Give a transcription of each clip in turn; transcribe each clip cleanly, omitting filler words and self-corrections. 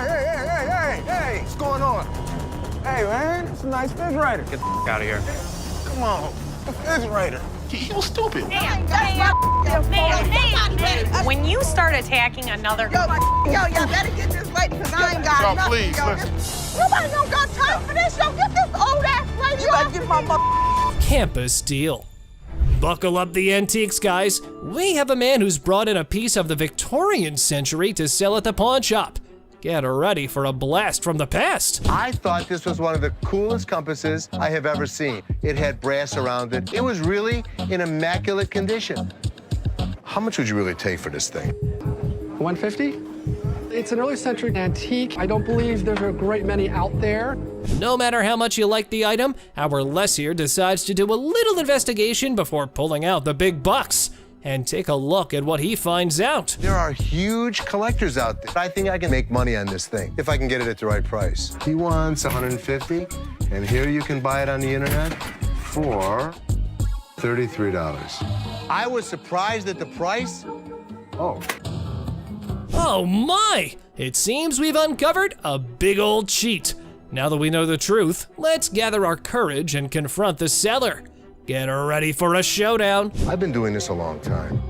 Hey, what's going on? Hey, man, it's a nice refrigerator. Get the out of here. Come on, refrigerator. You stupid. When you start attacking another... Yo, y'all better get this lady, because I ain't got nothing. Please, Nobody don't got time for this. Yo, get this old ass lady off. Get my Campus deal. Buckle up the antiques, guys. We have a man who's brought in a piece of the Victorian century to sell at the pawn shop. Get ready for a blast from the past. I thought this was one of the coolest compasses I have ever seen. It had brass around it. It was really in immaculate condition. How much would you really take for this thing? 150? It's an early century antique. I don't believe there's a great many out there. No matter how much you like the item, our Les here decides to do a little investigation before pulling out the big bucks. And take a look at what he finds out. There are huge collectors out there. I think I can make money on this thing if I can get it at the right price. He wants 150, and here you can buy it on the internet for $33. I was surprised at the price. Oh my! It seems we've uncovered a big old cheat. Now that we know the truth, let's gather our courage and confront the seller. Get ready for a showdown. I've been doing this a long time.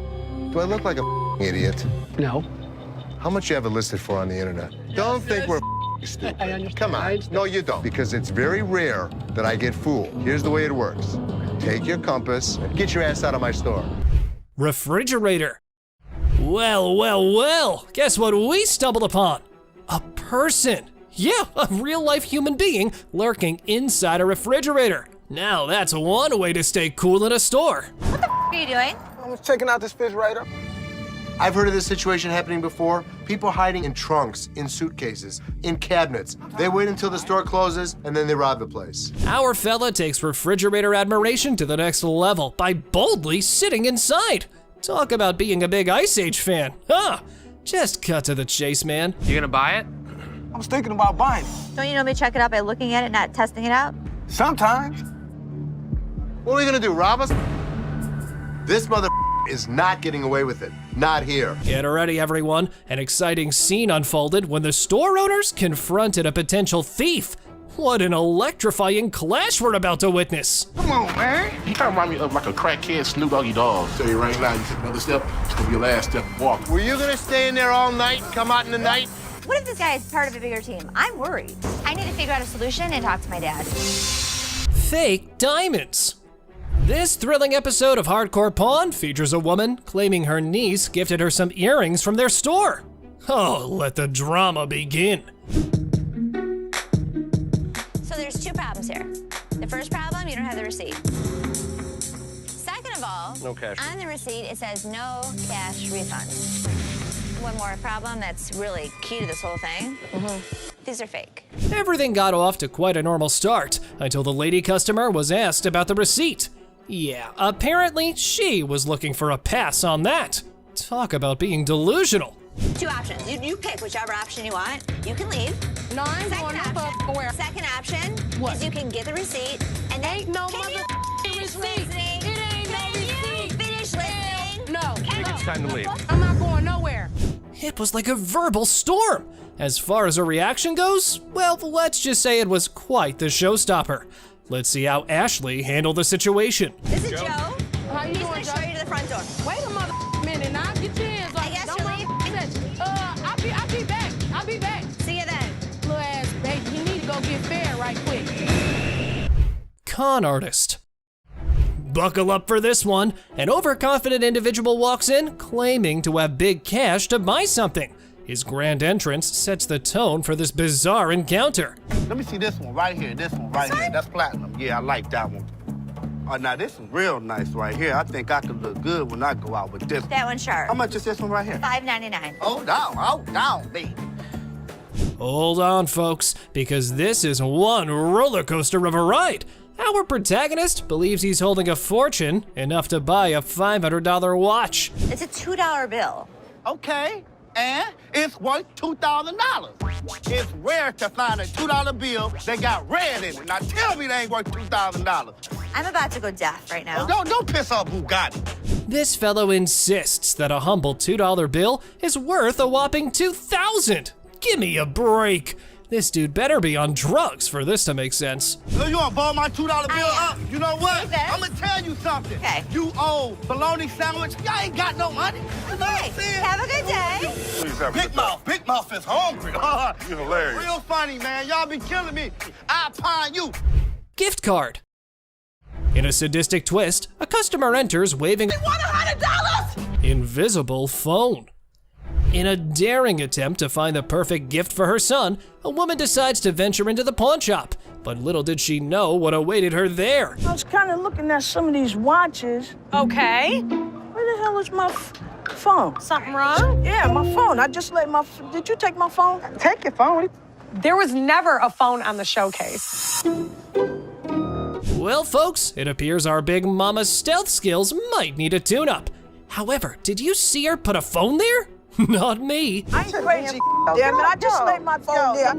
Do I look like a idiot? No. How much you have it listed for on the internet? Don't think we're stupid. I understand. Come on. No, you don't. Because it's very rare that I get fooled. Here's the way it works. Take your compass and get your ass out of my store. Refrigerator. Well, well, well. Guess what we stumbled upon? A person. Yeah, a real-life human being lurking inside a refrigerator. Now that's one way to stay cool in a store. What the are you doing? I was checking out this refrigerator. I've heard of this situation happening before. People hiding in trunks, in suitcases, in cabinets. They wait until the store closes and then they rob the place. Our fella takes refrigerator admiration to the next level by boldly sitting inside. Talk about being a big Ice Age fan. Huh? Just cut to the chase, man. You gonna buy it? I was thinking about buying it. Don't you normally check it out by looking at it, not testing it out? Sometimes. What are we gonna do, rob us? This mother is not getting away with it. Not here. Get ready, everyone. An exciting scene unfolded when the store owners confronted a potential thief. What an electrifying clash we're about to witness. Come on, man. He kind of remind me of like a crackhead Snoop Doggy Dogg. Tell you right now, you take another step, it's gonna be your last step walking. Were you gonna stay in there all night, come out in the night? What if this guy is part of a bigger team? I'm worried. I need to figure out a solution and talk to my dad. Fake diamonds. This thrilling episode of Hardcore Pawn features a woman claiming her niece gifted her some earrings from their store. Oh, let the drama begin. So there's two problems here. The first problem, you don't have the receipt. Second of all, No cash. on the receipt it says no cash refund. One more problem that's really key to this whole thing. These are fake. Everything got off to quite a normal start until the lady customer was asked about the receipt. Yeah, apparently she was looking for a pass on that. Talk about being delusional. Two options. You pick whichever option you want. You can leave. No, I ain't going no where. Second option What? is you can get the receipt and then Ain't no can you finish receipt. listening? It ain't no Can you receipt. finish listening? No. It's time to leave. I'm not going nowhere. It was like a verbal storm. As far as her reaction goes, well, let's just say it was quite the showstopper. Let's see how Ashley handled the situation. This is Joe. How you He's doing, gonna Joe? show you to the front door. Wait a mother minute now. Get your hands off. I guess Don't you'll run leave. my section. I'll be back. I'll be back. See you then. Little ass baby, you need to go get fair right quick. Con artist. Buckle up for this one. An overconfident individual walks in claiming to have big cash to buy something. His grand entrance sets the tone for this bizarre encounter. Let me see this one right here. This one right here. That's platinum. Yeah, I like that one. Oh, now this is real nice right here. I think I could look good when I go out with this. That one's sharp. How much is this one right here? $5.99. Hold down, baby. Hold on, folks, because this is one roller coaster of a ride. Our protagonist believes he's holding a fortune, enough to buy a $500 watch. It's a $2 bill. Okay, and it's worth $2,000. It's rare to find a $2 bill that got red in it. Now tell me they ain't worth $2,000. I'm about to go deaf right now. Don't piss off Bugatti. This fellow insists that a humble $2 bill is worth a whopping $2,000. gimme a break. This dude better be on drugs for this to make sense. So you wanna ball my $2 bill up? You know what? Yes. I'm gonna tell you something. Okay. You owe bologna sandwich. Y'all ain't got no money. You know what I'm saying? Have a good day. Please have Big Mouth is hungry. You're hilarious. Real funny, man. Y'all be killing me. I pine you. Gift card. In a sadistic twist, a customer enters waving $100. invisible phone. In a daring attempt to find the perfect gift for her son, a woman decides to venture into the pawn shop. But little did she know what awaited her there. I was kind of looking at some of these watches. Okay. Where the hell is my phone? Something wrong? Yeah, my phone. I just let my. Did you take my phone? Take your phone. There was never a phone on the showcase. Well, folks, it appears our big mama's stealth skills might need a tune-up. However, did you see her put a phone there? Not me. I ain't crazy. Damn it! I just laid my phone there.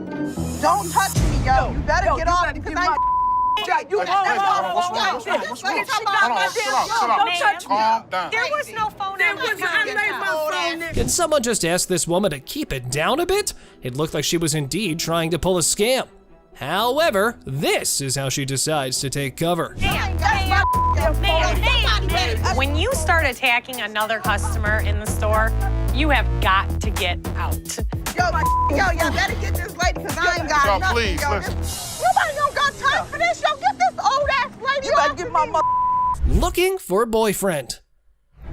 Don't touch me, yo. You better get off because I ain't. You What's wrong? Don't touch me. Calm down. There was no phone on the I laid my phone there. Can someone just ask this woman to keep it down a bit? It looked like she was indeed trying to pull a scam. However, this is how she decides to take cover. When you start attacking another customer in the store, you have got to get out. Y'all better get this lady because I ain't got Y'all, nothing. please, yo. listen. Nobody don't got time for this. Yo, get this old ass lady. You better get my mother. Looking for boyfriend.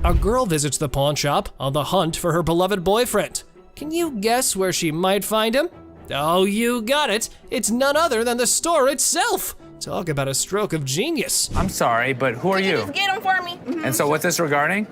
A girl visits the pawn shop on the hunt for her beloved boyfriend. Can you guess where she might find him? Oh, you got it. It's none other than the store itself. Talk about a stroke of genius. I'm sorry, but who are you? Just get him for me. And so what's this regarding?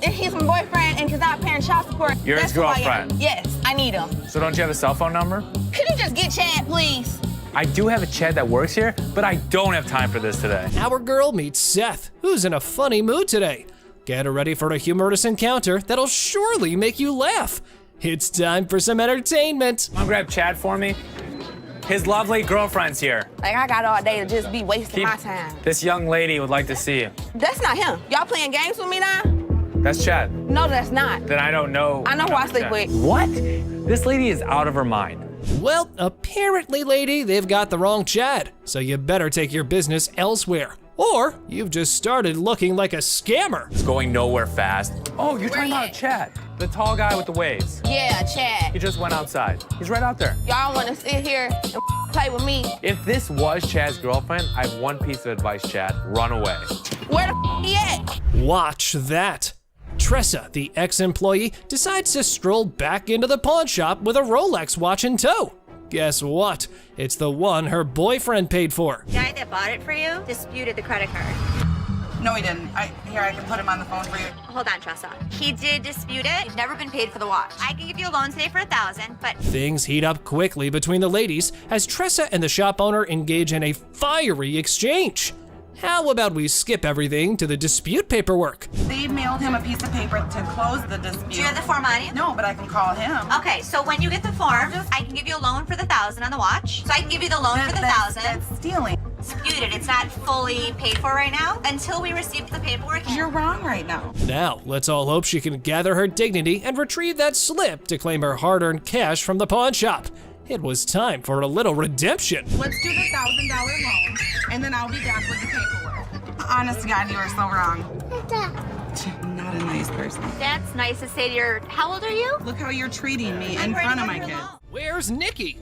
He's my boyfriend and he's not paying child support. You're his That's who I am. girlfriend? Yes, I need him. So don't you have a cell phone number? Could you just get Chad, please? I do have a Chad that works here, but I don't have time for this today. Our girl meets Seth, who's in a funny mood today. Get her ready for a humorous encounter that'll surely make you laugh. It's time for some entertainment. Come on, grab Chad for me. His lovely girlfriend's here. Like, I got all day to just be wasting my time. This young lady would like to see you. That's not him. Y'all playing games with me now? That's Chad. No, that's not. Then I don't know. I know who I sleep Chad. with. What? This lady is out of her mind. Well, apparently, lady, they've got the wrong Chad, so you better take your business elsewhere. Or you've just started looking like a scammer. It's going nowhere fast. Oh, you're talking about Chad, the tall guy with the waves. Yeah, Chad. He just went outside. He's right out there. Y'all want to sit here and play with me? If this was Chad's girlfriend, I have one piece of advice, Chad. Run away. Where the he at? Watch that. Tressa, the ex-employee, decides to stroll back into the pawn shop with a Rolex watch in tow. Guess what? It's the one her boyfriend paid for. The guy that bought it for you disputed the credit card. No, he didn't. Here, I can put him on the phone for you. Hold on, Tressa. He did dispute it. You've never been paid for the watch. I can give you a loan today for $1,000, but Things heat up quickly between the ladies as Tressa and the shop owner engage in a fiery exchange. How about we skip everything to the dispute paperwork? They mailed him a piece of paper to close the dispute. do you have the form on you? No, but I can call him. Okay, so when you get the form, I can give you a loan for the $1,000 on the watch. So I can give you the loan for the $1,000. That's stealing. Disputed. It's not fully paid for right now until we receive the paperwork. You're wrong right now. Now, let's all hope she can gather her dignity and retrieve that slip to claim her hard-earned cash from the pawn shop. It was time for a little redemption. Let's do the $1,000 loan, and then I'll be back with the paperwork. Honest to God, you are so wrong. I'm not a nice person. That's nice to say to your. How old are you? Look how you're treating me in front of my kids. Where's Nikki?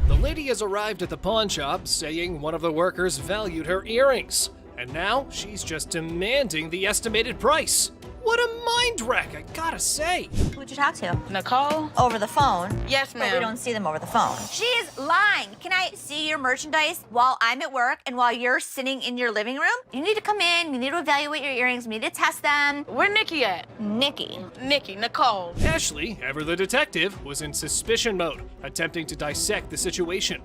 The lady has arrived at the pawn shop saying one of the workers valued her earrings. And now she's just demanding the estimated price. What a mind wreck, I gotta say. Who'd you talk to? Nicole? Over the phone. Yes, But we ma'am. don't see them over the phone. She is lying. Can I see your merchandise while I'm at work and while you're sitting in your living room? You need to come in, you need to evaluate your earrings, we need to test them. Where Nikki at? Nikki. Nikki, Nicole. Ashley, ever the detective, was in suspicion mode, attempting to dissect the situation.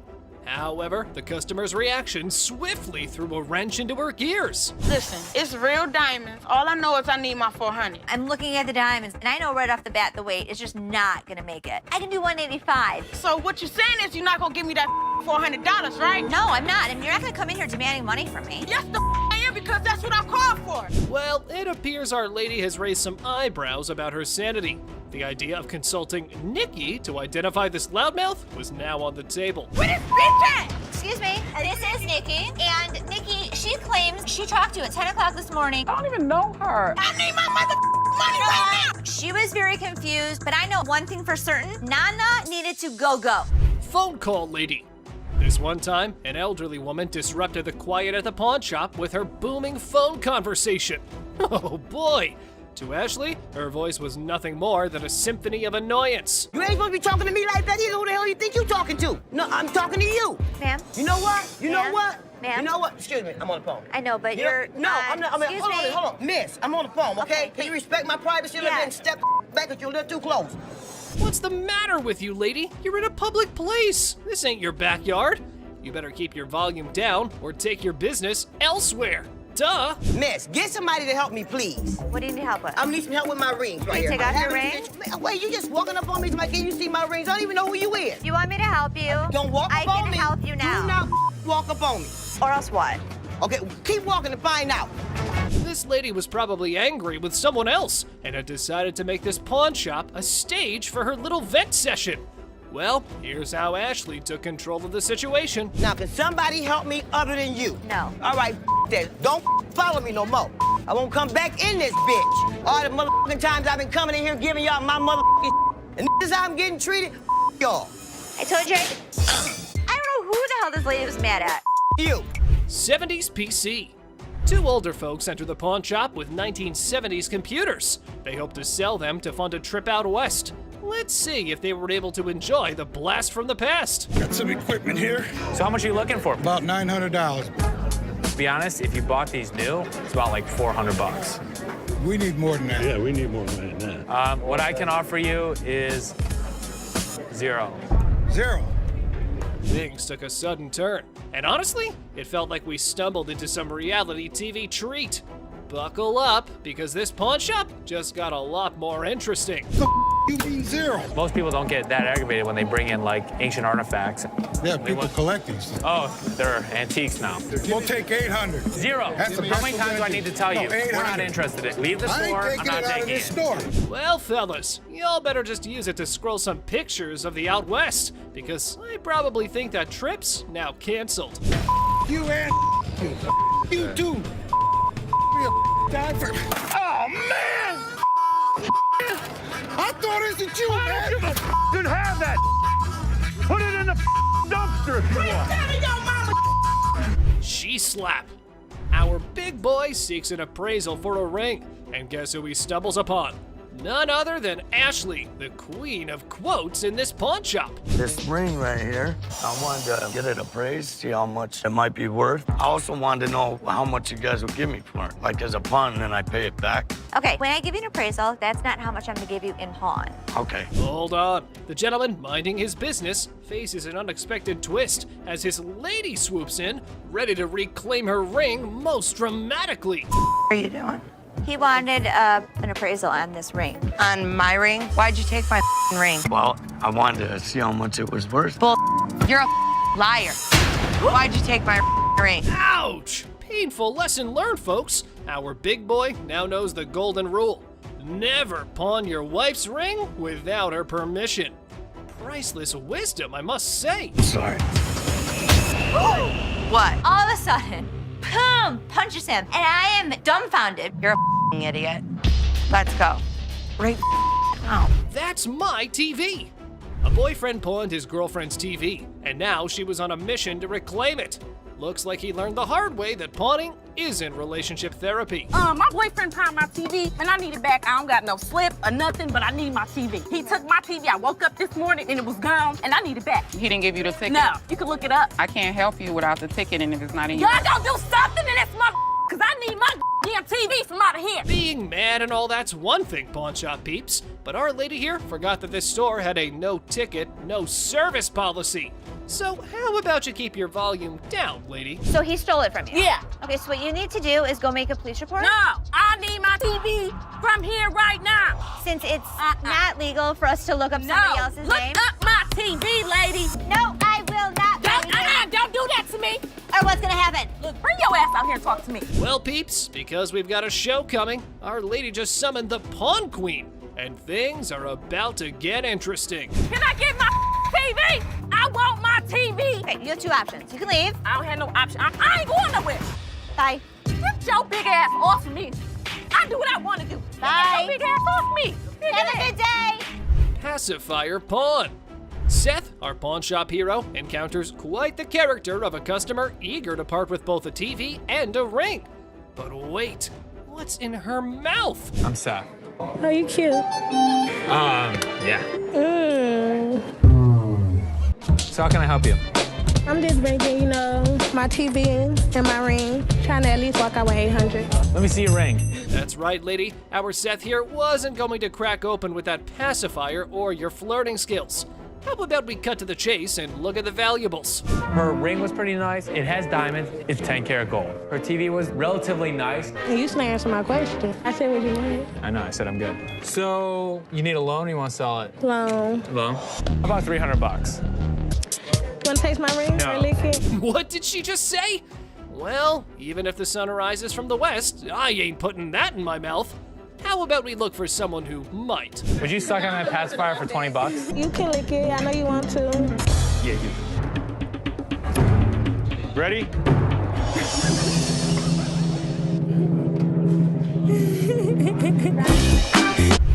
However, the customer's reaction swiftly threw a wrench into her gears. Listen, it's real diamonds. All I know is I need my 400. I'm looking at the diamonds, and I know right off the bat the weight is just not gonna make it. I can do 185. So what you're saying is you're not gonna give me that $400, right? No, I'm not. I mean, you're not gonna come in here demanding money from me. Yes, the I am, because that's what I called for. Well, it appears our lady has raised some eyebrows about her sanity. The idea of consulting Nikki to identify this loudmouth was now on the table. Where this bitch at? Excuse me, this is Nikki, and Nikki, she claims she talked to you at 10 o'clock this morning. I don't even know her. I need my money right now! She was very confused, but I know one thing for certain. Nana needed to go. Phone call lady. This one time, an elderly woman disrupted the quiet at the pawn shop with her booming phone conversation. Oh boy! To Ashley, her voice was nothing more than a symphony of annoyance. You ain't supposed to be talking to me like that either. Who the hell you think you talking to? No, I'm talking to you. Ma'am? You know what? You know Ma'am? what? Ma'am? You know what? Excuse me, I'm on the phone. I know, but You know- you're No, I'm not. I mean, excuse me. hold on. Miss, I'm on the phone, okay? Okay, Can you respect my privacy a little Yeah. bit and step back if you're a little too close? What's the matter with you, lady? You're in a public place. This ain't your backyard. You better keep your volume down or take your business elsewhere. Duh! Miss, get somebody to help me, please. What do you need help with? I'm need some help with my rings right you here. take off your I ring? haven't- Wait, you just walking up on me? Like, can you see my rings? I don't even know who you is. You want me to help you? Don't walk I up on can me. help you now. Do not walk up on me. Or else what? Okay, keep walking to find out. This lady was probably angry with someone else and had decided to make this pawn shop a stage for her little vent session. Well, here's how Ashley took control of the situation. Now, can somebody help me other than you? No. All right, that. Don't follow me no more. I won't come back in this bitch. All the motherfucking times I've been coming in here giving y'all my motherfucking and this is how I'm getting treated. Y'all. I told you. I don't know who the hell this lady was mad at. You. 70s PC. Two older folks enter the pawn shop with 1970s computers. They hope to sell them to fund a trip out west. Let's see if they were able to enjoy the blast from the past. Got some equipment here. So how much are you looking for? About $900. To be honest, if you bought these new, it's about like 400 bucks. We need more than that. Yeah, we need more than that. What I can offer you is 0. 0. Things took a sudden turn, and honestly, it felt like we stumbled into some reality TV treat. Buckle up, because this pawn shop just got a lot more interesting. You mean 0? Most people don't get that aggravated when they bring in like ancient artifacts. Yeah, people collect these. Oh, they're antiques now. We'll take 800. 0. That's How many times do I need to tell you? No, We're not 800. interested in it. Leave the I store. ain't I'm taking not it out of taking this it. store. Well, fellas, y'all better just use it to scroll some pictures of the out west, because I probably think that trip's now canceled. You and you too. Oh man! I thought it was you, man. Didn't have that. Put it in the dumpster if you want. She slap. Our big boy seeks an appraisal for a ring, and guess who he stumbles upon? None other than Ashley, the queen of quotes in this pawn shop. This ring right here, I wanted to get it appraised, see how much it might be worth. I also wanted to know how much you guys would give me for it, like as a pawn, and then I pay it back. Okay, when I give you an appraisal, that's not how much I'm gonna give you in pawn. Okay. Hold on. The gentleman minding his business faces an unexpected twist as his lady swoops in, ready to reclaim her ring most dramatically. What are you doing? He wanted an appraisal on this ring. On my ring? Why'd you take my ring? Well, I wanted to see how much it was worth. Bull. You're a liar. Why'd you take my ring? Ouch! Painful lesson learned, folks. Our big boy now knows the golden rule. Never pawn your wife's ring without her permission. Priceless wisdom, I must say. Sorry. What? All of a sudden, boom, punches him, and I am dumbfounded. You're a idiot. Let's go. Right now. That's my TV. A boyfriend pawned his girlfriend's TV, and now she was on a mission to reclaim it. Looks like he learned the hard way that pawning isn't relationship therapy. My boyfriend pawned my TV, and I need it back. I don't got no slip or nothing, but I need my TV. He took my TV. I woke up this morning, and it was gone, and I need it back. He didn't give you the ticket? No, you can look it up. I can't help you without the ticket, and if it's not in your... Y'all gonna do something in this mother, because I need my damn TV from out of here. Being mad and all that's one thing, pawn shop peeps, but our lady here forgot that this store had a no ticket, no service policy. So how about you keep your volume down, lady? So he stole it from you? Yeah. Okay, so what you need to do is go make a police report. No, I need my TV from here right now. Since it's not legal for us to look up somebody else's look name. up my TV, lady. No, I will not. Don't do that to me. Or what's gonna happen? Look, bring your ass out here and talk to me. Well, peeps, because we've got a show coming, our lady just summoned the Pawn Queen. and things are about to get interesting. Can I get my TV? I want my TV. Okay, you have two options. You can leave. I don't have no option. I ain't going nowhere. Bye. Get your big ass off me. I do what I want to do. Bye. Get your big ass off me. Have a good day. Pacifier pawn. Seth, our pawn shop hero, encounters quite the character of a customer eager to part with both a TV and a ring. But wait, what's in her mouth? I'm Seth. Oh, you cute. Yeah. So how can I help you? I'm just bringing, my TV and my ring, trying to at least walk out with 800. Let me see your ring. That's right, lady. Our Seth here wasn't going to crack open with that pacifier or your flirting skills. How about we cut to the chase and look at the valuables? Her ring was pretty nice. It has diamonds. It's 10 karat gold. Her TV was relatively nice. You still answer my question. I said what you wanted. I know, I said I'm good. So, you need a loan or you want to sell it? Loan. Loan? About $300. You want to taste my ring or lick it? What did she just say? Well, even if the sun rises from the west, I ain't putting that in my mouth. How about we look for someone who might? Would you suck on that pacifier for 20 bucks? You can lick it. I know you want to. Yeah, you. Ready?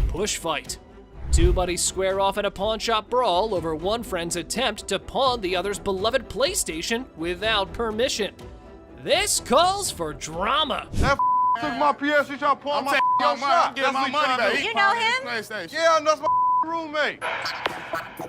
Push fight. Two buddies square off in a pawn shop brawl over one friend's attempt to pawn the other's beloved PlayStation without permission. This calls for drama. Took my PS, he trying to pawn my shop. Get my money back. You know him? Yeah, I know, that's my roommate.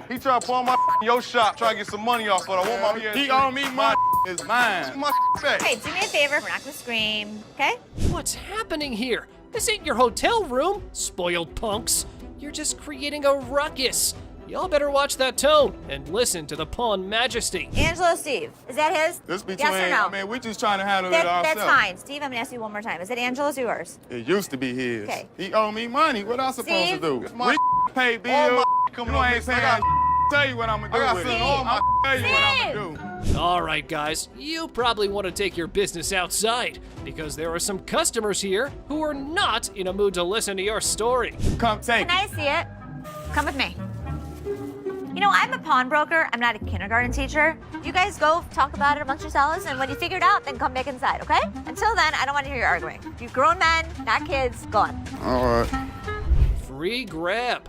He trying to pawn my your shop, trying to get some money off, but I want my PS. He owe me money. It's mine. My back. Hey, do me a favor. We're not gonna scream, okay? What's happening here? This ain't your hotel room, spoiled punks. You're just creating a ruckus. Y'all better watch that tone and listen to the pawn majesty. Angelo Steve, is that his? This between, yes or no? I mean, we just trying to handle it ourselves. That's fine. Steve, I'm gonna ask you one more time. Is it Angelo's or yours? It used to be his. Okay. He owe me money. What else supposed Steve? to do? My Pay all bills. my coming You on ain't this. saying tell you what I'm gonna do I got with sent it. all my I'll tell you what I'm gonna do. All right, guys, you probably want to take your business outside because there are some customers here who are not in a mood to listen to your story. Come take Can I see it? Come with me. You know, I'm a pawnbroker. I'm not a kindergarten teacher. You guys go talk about it amongst yourselves, and when you figure it out, then come back inside, okay? Until then, I don't want to hear you arguing. You grown men, not kids, go on. All right. Free grab.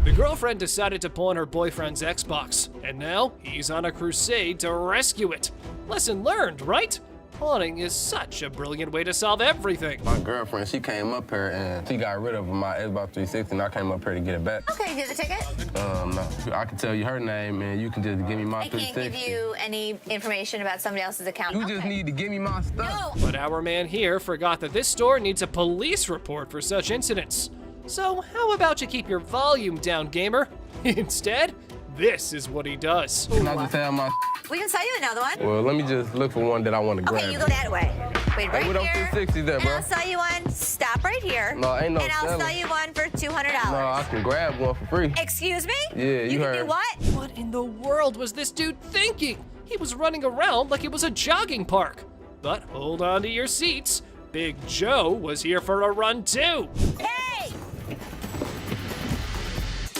The girlfriend decided to pawn her boyfriend's Xbox, and now he's on a crusade to rescue it. Lesson learned, right? Pawning is such a brilliant way to solve everything. My girlfriend, she came up here and she got rid of my Xbox 360 and I came up here to get it back. Okay, here's the ticket. No. I can tell you her name and you can just give me my I can't 360. give you any information about somebody else's account. You just need to give me my stuff. But our man here forgot that this store needs a police report for such incidents. So how about you keep your volume down, gamer? Instead, this is what he does. Can I just have my We can sell you another one. Well, let me just look for one that I want to grab. Okay, you go that way. Wait right Hey, what up here. 360 there, And bro? I'll sell you one. Stop right here. No, ain't no And I'll selling. sell you one for $200. No, I can grab one for free. Excuse me? Yeah, you can heard. do what? What in the world was this dude thinking? He was running around like it was a jogging park. But hold on to your seats. Big Joe was here for a run too. Hey!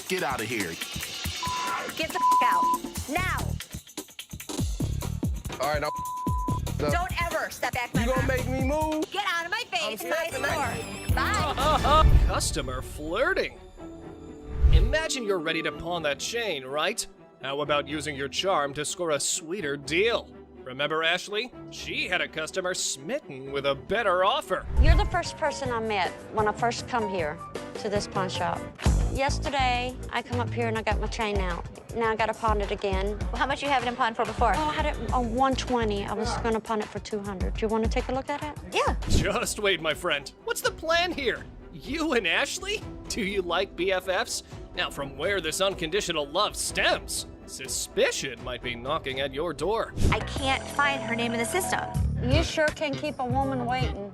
Get out of here. Get the out. Now. All right, Don't ever step back my You gonna make me move? Get out of my face. My stepping store. Bye. Customer flirting. Imagine you're ready to pawn that chain, right? How about using your charm to score a sweeter deal? Remember Ashley? She had a customer smitten with a better offer. You're the first person I met when I first come here to this pawn shop. Yesterday, I come up here and I got my chain out. Now I got to pawn it again. Well, how much you have it in pawn for before? Oh, I had it on 120. I was going to pawn it for 200. Do you want to take a look at it? Yeah. Just wait, my friend. What's the plan here? You and Ashley? Do you like BFFs? Now, from where this unconditional love stems, suspicion might be knocking at your door. I can't find her name in the system. You sure can keep a woman waiting.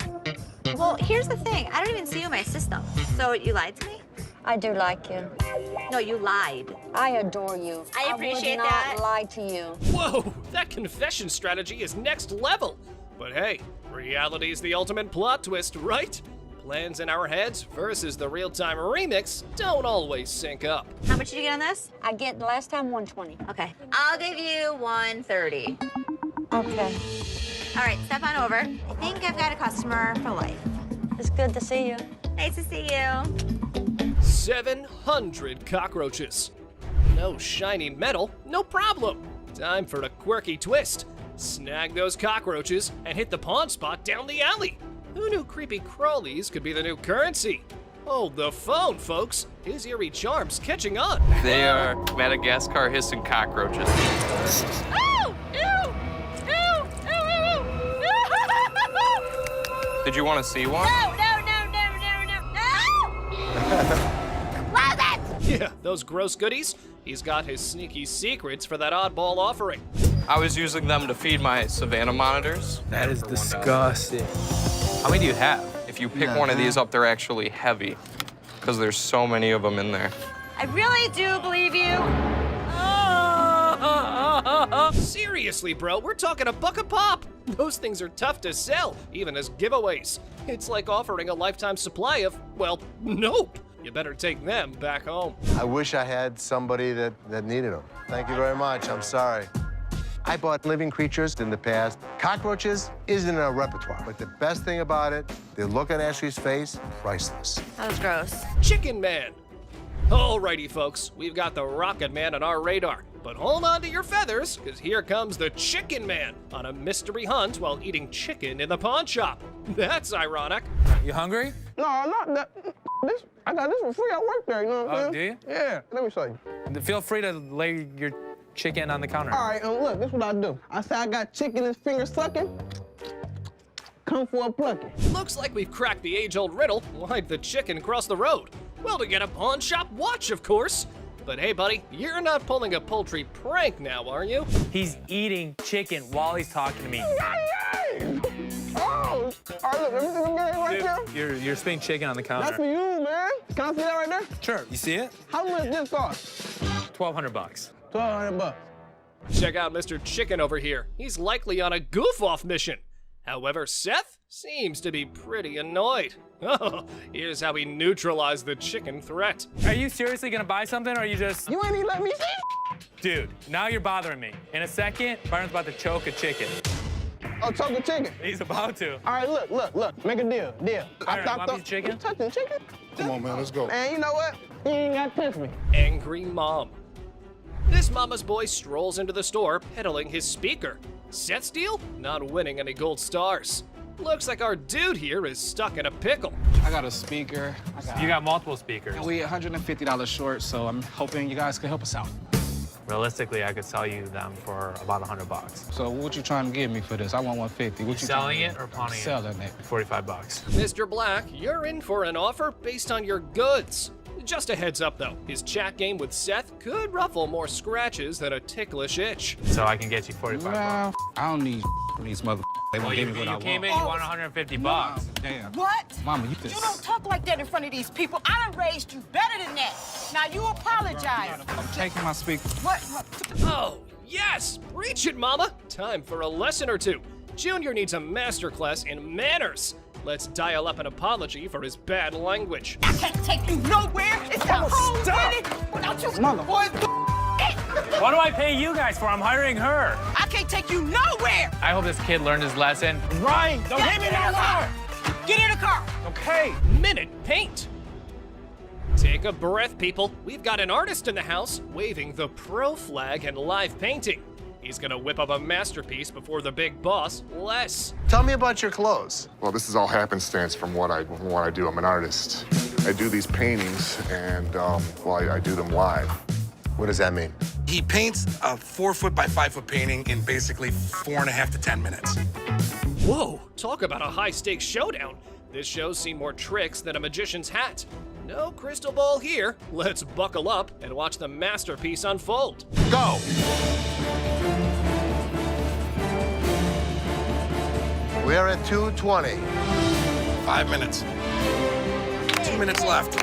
Well, here's the thing. I don't even see you in my system. So you lied to me? I do like you. No, you lied. I adore you. I appreciate would not that. lie to you. Whoa, that confession strategy is next level. But hey, reality's the ultimate plot twist, right? lands in our heads versus the real-time remix don't always sync up. How much did you get on this? I get the last time 120. Okay. I'll give you 130. Okay. All right, step on over. I think I've got a customer for life. It's good to see you. Nice to see you. 700 cockroaches. No shiny metal, no problem. Time for a quirky twist. Snag those cockroaches and hit the pawn spot down the alley. Who knew creepy crawlies could be the new currency? Hold the phone, folks. His eerie charm's catching on. They are Madagascar hissing cockroaches. Oh! Ew! Ew! Ew! Ew! Ew! Did you want to see one? No! Close it! Yeah, those gross goodies. He's got his sneaky secrets for that oddball offering. I was using them to feed my Savannah monitors. That is disgusting. How many do you have? If you pick one of these up, they're actually heavy because there's so many of them in there. I really do believe you. Seriously, bro, we're talking a buck a pop. Those things are tough to sell, even as giveaways. It's like offering a lifetime supply of, well, nope. You better take them back home. I wish I had somebody that needed them. Thank you very much. I'm sorry. I bought living creatures in the past. Cockroaches isn't in our repertoire, but the best thing about it, the look on Ashley's face, priceless. That was gross. Chicken Man. Alrighty, folks, we've got the Rocket Man on our radar. But hold on to your feathers, because here comes the Chicken Man on a mystery hunt while eating chicken in the pawn shop. That's ironic. You hungry? No, I'm not that. I got this for free. I work there, you know what I'm saying? Do you? Yeah, let me show you. Feel free to lay your chicken on the counter. All right, look, this is what I do. I say I got chicken and finger sucking. Come for a plucking. Looks like we've cracked the age-old riddle. Why'd the chicken cross the road? Well, to get a pawn shop watch, of course. But hey, buddy, you're not pulling a poultry prank now, are you? He's eating chicken while he's talking to me. Oh! All right, look, let me see them getting right there. You're spitting chicken on the counter. That's for you, man. Can I see that right there? Sure. You see it? How much this cost? $1,200. $1,200. Check out Mr. Chicken over here. He's likely on a goof-off mission. However, Seth seems to be pretty annoyed. Oh, here's how he neutralized the chicken threat. Are you seriously gonna buy something, or are you just... You ain't even let me see. Dude, now you're bothering me. In a second, Byron's about to choke a chicken. Oh, choke a chicken? He's about to. All right, look. Make a deal. Byron, want a piece of chicken? You touching chicken? Come on, man, let's go. Man, you know what? You ain't got to touch me. Angry mom. This mama's boy strolls into the store, peddling his speaker. Seth's deal? Not winning any gold stars. Looks like our dude here is stuck in a pickle. I got a speaker. You got multiple speakers. We $150 short, so I'm hoping you guys can help us out. Realistically, I could sell you them for about $100. So what you trying to give me for this? I want 150. What you Selling it or pawning it? Selling it. $45. Mr. Black, you're in for an offer based on your goods. Just a heads up, though, his chat game with Seth could ruffle more scratches than a ticklish itch. So I can get you $45. Well, I don't need these mother. They won't give me what I want. You came in, you want $150. Damn. What? Mama, you You don't talk like that in front of these people. I done raised you better than that. Now you apologize. I'm taking my speaker. What? Oh, yes! Preach it, mama! Time for a lesson or two. Junior needs a masterclass in manners. Let's dial up an apology for his bad language. I can't take you nowhere. It's the whole minute without you. Mama. Boy, What do I pay you guys for? I'm hiring her. I can't take you nowhere. I hope this kid learned his lesson. Ryan, don't hit me no more. Get in the car. Okay, Minute Paint. Take a breath, people. We've got an artist in the house waving the pro flag and live painting. He's gonna whip up a masterpiece before the big boss, Les. Tell me about your clothes. Well, this is all happenstance from what I do. I'm an artist. I do these paintings, and I do them live. What does that mean? He paints a 4-foot by 5-foot painting in basically 4.5 to 10 minutes. Whoa, talk about a high-stakes showdown. This show's seen more tricks than a magician's hat. No crystal ball here. Let's buckle up and watch the masterpiece unfold. Go! We're at 2:20. 5 minutes. 2 minutes left.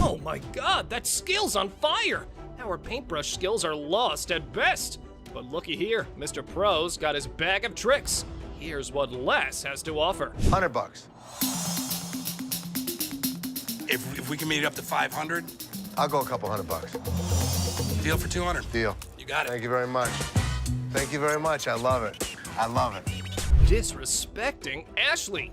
Oh my god, that skill's on fire! Our paintbrush skills are lost at best. But looky here, Mr. Pro's got his bag of tricks. Here's what Les has to offer. $100. If we can meet it up to 500, I'll go a couple $100. deal for 200. Deal. You got it. Thank you very much. Thank you very much. I love it. I love it. Disrespecting Ashley.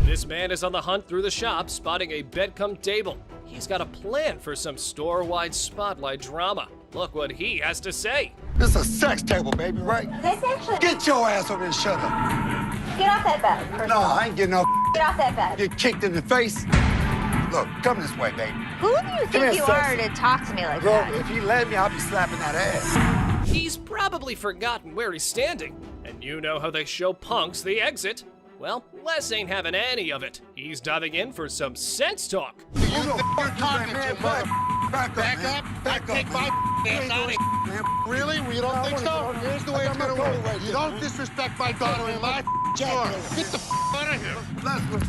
This man is on the hunt through the shop, spotting a bed-come table. He's got a plan for some store-wide spotlight drama. Look what he has to say. This is a sex table, baby, right? This actually. Get your ass over there and shut up. Get off that bed. first No, of all. I ain't getting no. Get off that bed. Get kicked in the face. Look, come this way, baby. Who do you Come think here, you are to talk to me like Bro, that? if you let me, I'll be slapping that ass. He's probably forgotten where he's standing. And you know how they show punks the exit. Well, Les ain't having any of it. He's diving in for some sense talk. You're talking to, mother. Back up. Take my ass out of here. Really? We don't think so? Here's the way it's gonna roll right. You don't disrespect my daughter in my store. Get the out of here.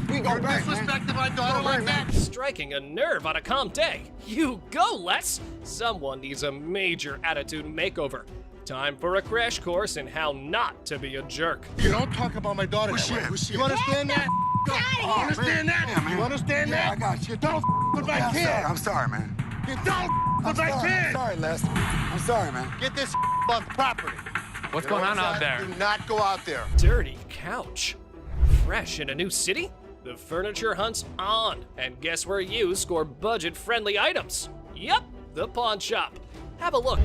We go disrespecting my daughter like that? Striking a nerve on a calm day. You go, Les. Someone needs a major attitude makeover. Time for a crash course in how not to be a jerk. You don't talk about my daughter that way. You understand that? You understand that? You understand that? I got you. Don't with my kid. I'm sorry, man. You don't with my kid. I'm sorry, Les. I'm sorry, man. Get this off the property. What's going on out there? Do not go out there. Dirty couch. Fresh in a new city? The furniture hunt's on. And guess where you score budget-friendly items? Yup, the pawn shop. Have a look.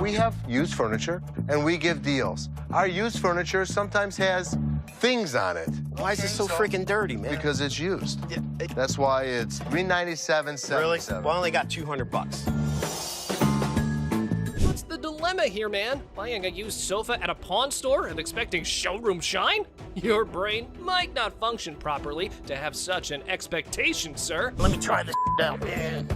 We have used furniture, and we give deals. Our used furniture sometimes has things on it. Why is it so freaking dirty, man? Because it's used. That's why it's $397.77. Really? Well, I only got $200. What's the dilemma here, man? Buying a used sofa at a pawn store and expecting showroom shine? Your brain might not function properly to have such an expectation, sir. Let me try this out, man.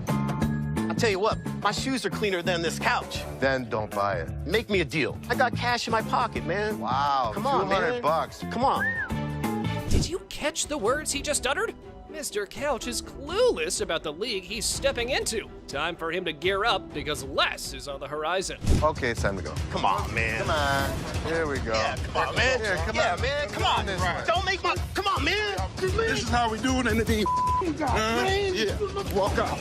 I'll tell you what, my shoes are cleaner than this couch. Then don't buy it. Make me a deal. I got cash in my pocket, man. Wow, Come on, man. $200. Come on. Did you catch the words he just uttered? Mr. Couch is clueless about the league he's stepping into. Time for him to gear up because Les is on the horizon. Okay, it's time to go. Come on, man. Come on. Here we go. Yeah, come on, man. Here, come yeah, on. man. Come on. Right. Don't make my. Come on, man. This is how we do it in the D. Yeah. Walk out.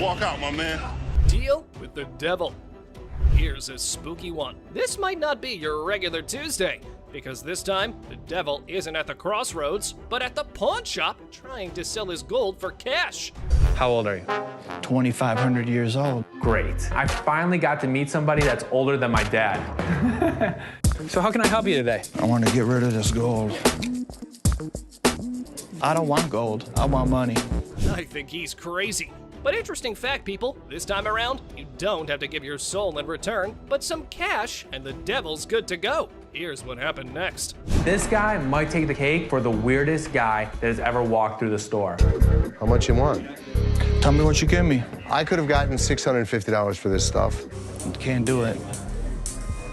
Walk out, my man. Deal with the devil. Here's a spooky one. This might not be your regular Tuesday, because this time, the devil isn't at the crossroads, but at the pawn shop trying to sell his gold for cash. How old are you? 2,500 years old. Great. I finally got to meet somebody that's older than my dad. So how can I help you today? I want to get rid of this gold. I don't want gold. I want money. I think he's crazy. But interesting fact, people, this time around, you don't have to give your soul in return, but some cash, and the devil's good to go. Here's what happened next. This guy might take the cake for the weirdest guy that has ever walked through the store. How much you want? Tell me what you give me. I could have gotten $650 for this stuff. Can't do it.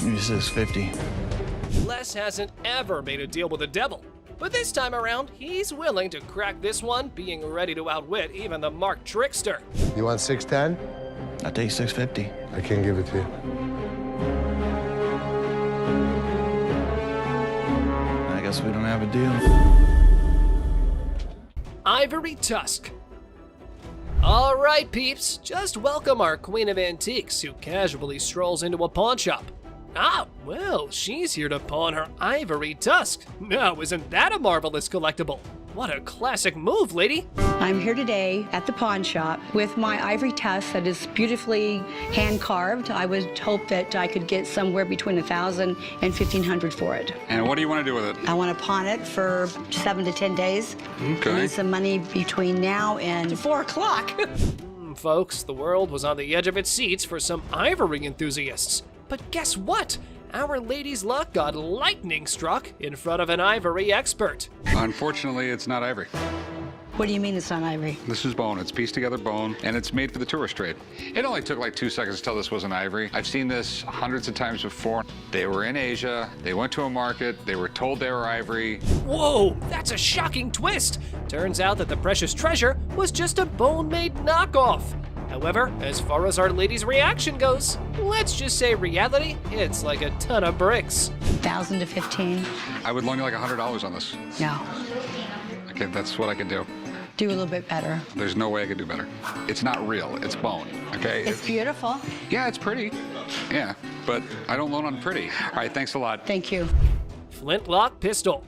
Maybe $650. Les hasn't ever made a deal with the devil. But this time around, he's willing to crack this one, being ready to outwit even the Mark Trickster. You want $610? I'll take $650. I can't give it to you. I guess we don't have a deal. Ivory Tusk. All right, peeps, just welcome our Queen of Antiques, who casually strolls into a pawn shop. Ah, well, she's here to pawn her ivory tusk. Now, isn't that a marvelous collectible? What a classic move, lady. I'm here today at the pawn shop with my ivory tusk that is beautifully hand-carved. I would hope that I could get somewhere between $1,000 and $1,500 for it. And what do you want to do with it? I want to pawn it for 7 to 10 days. Okay. I need some money between now and 4 o'clock. Folks, the world was on the edge of its seats for some ivory enthusiasts. But guess what? Our lady's luck got lightning struck in front of an ivory expert. Unfortunately, it's not ivory. What do you mean it's not ivory? This is bone. It's pieced together bone, and it's made for the tourist trade. It only took like 2 seconds to tell this wasn't ivory. I've seen this hundreds of times before. They were in Asia. They went to a market. They were told they were ivory. Whoa, that's a shocking twist. Turns out that the precious treasure was just a bone-made knockoff. However, as far as our lady's reaction goes, let's just say reality, it's like a ton of bricks. 1,000 to 15. I would loan you like $100 on this. No. Okay, that's what I can do. Do a little bit better. There's no way I could do better. It's not real, it's bone, okay? It's beautiful. Yeah, it's pretty. Yeah, but I don't loan on pretty. All right, thanks a lot. Thank you. Flintlock pistol.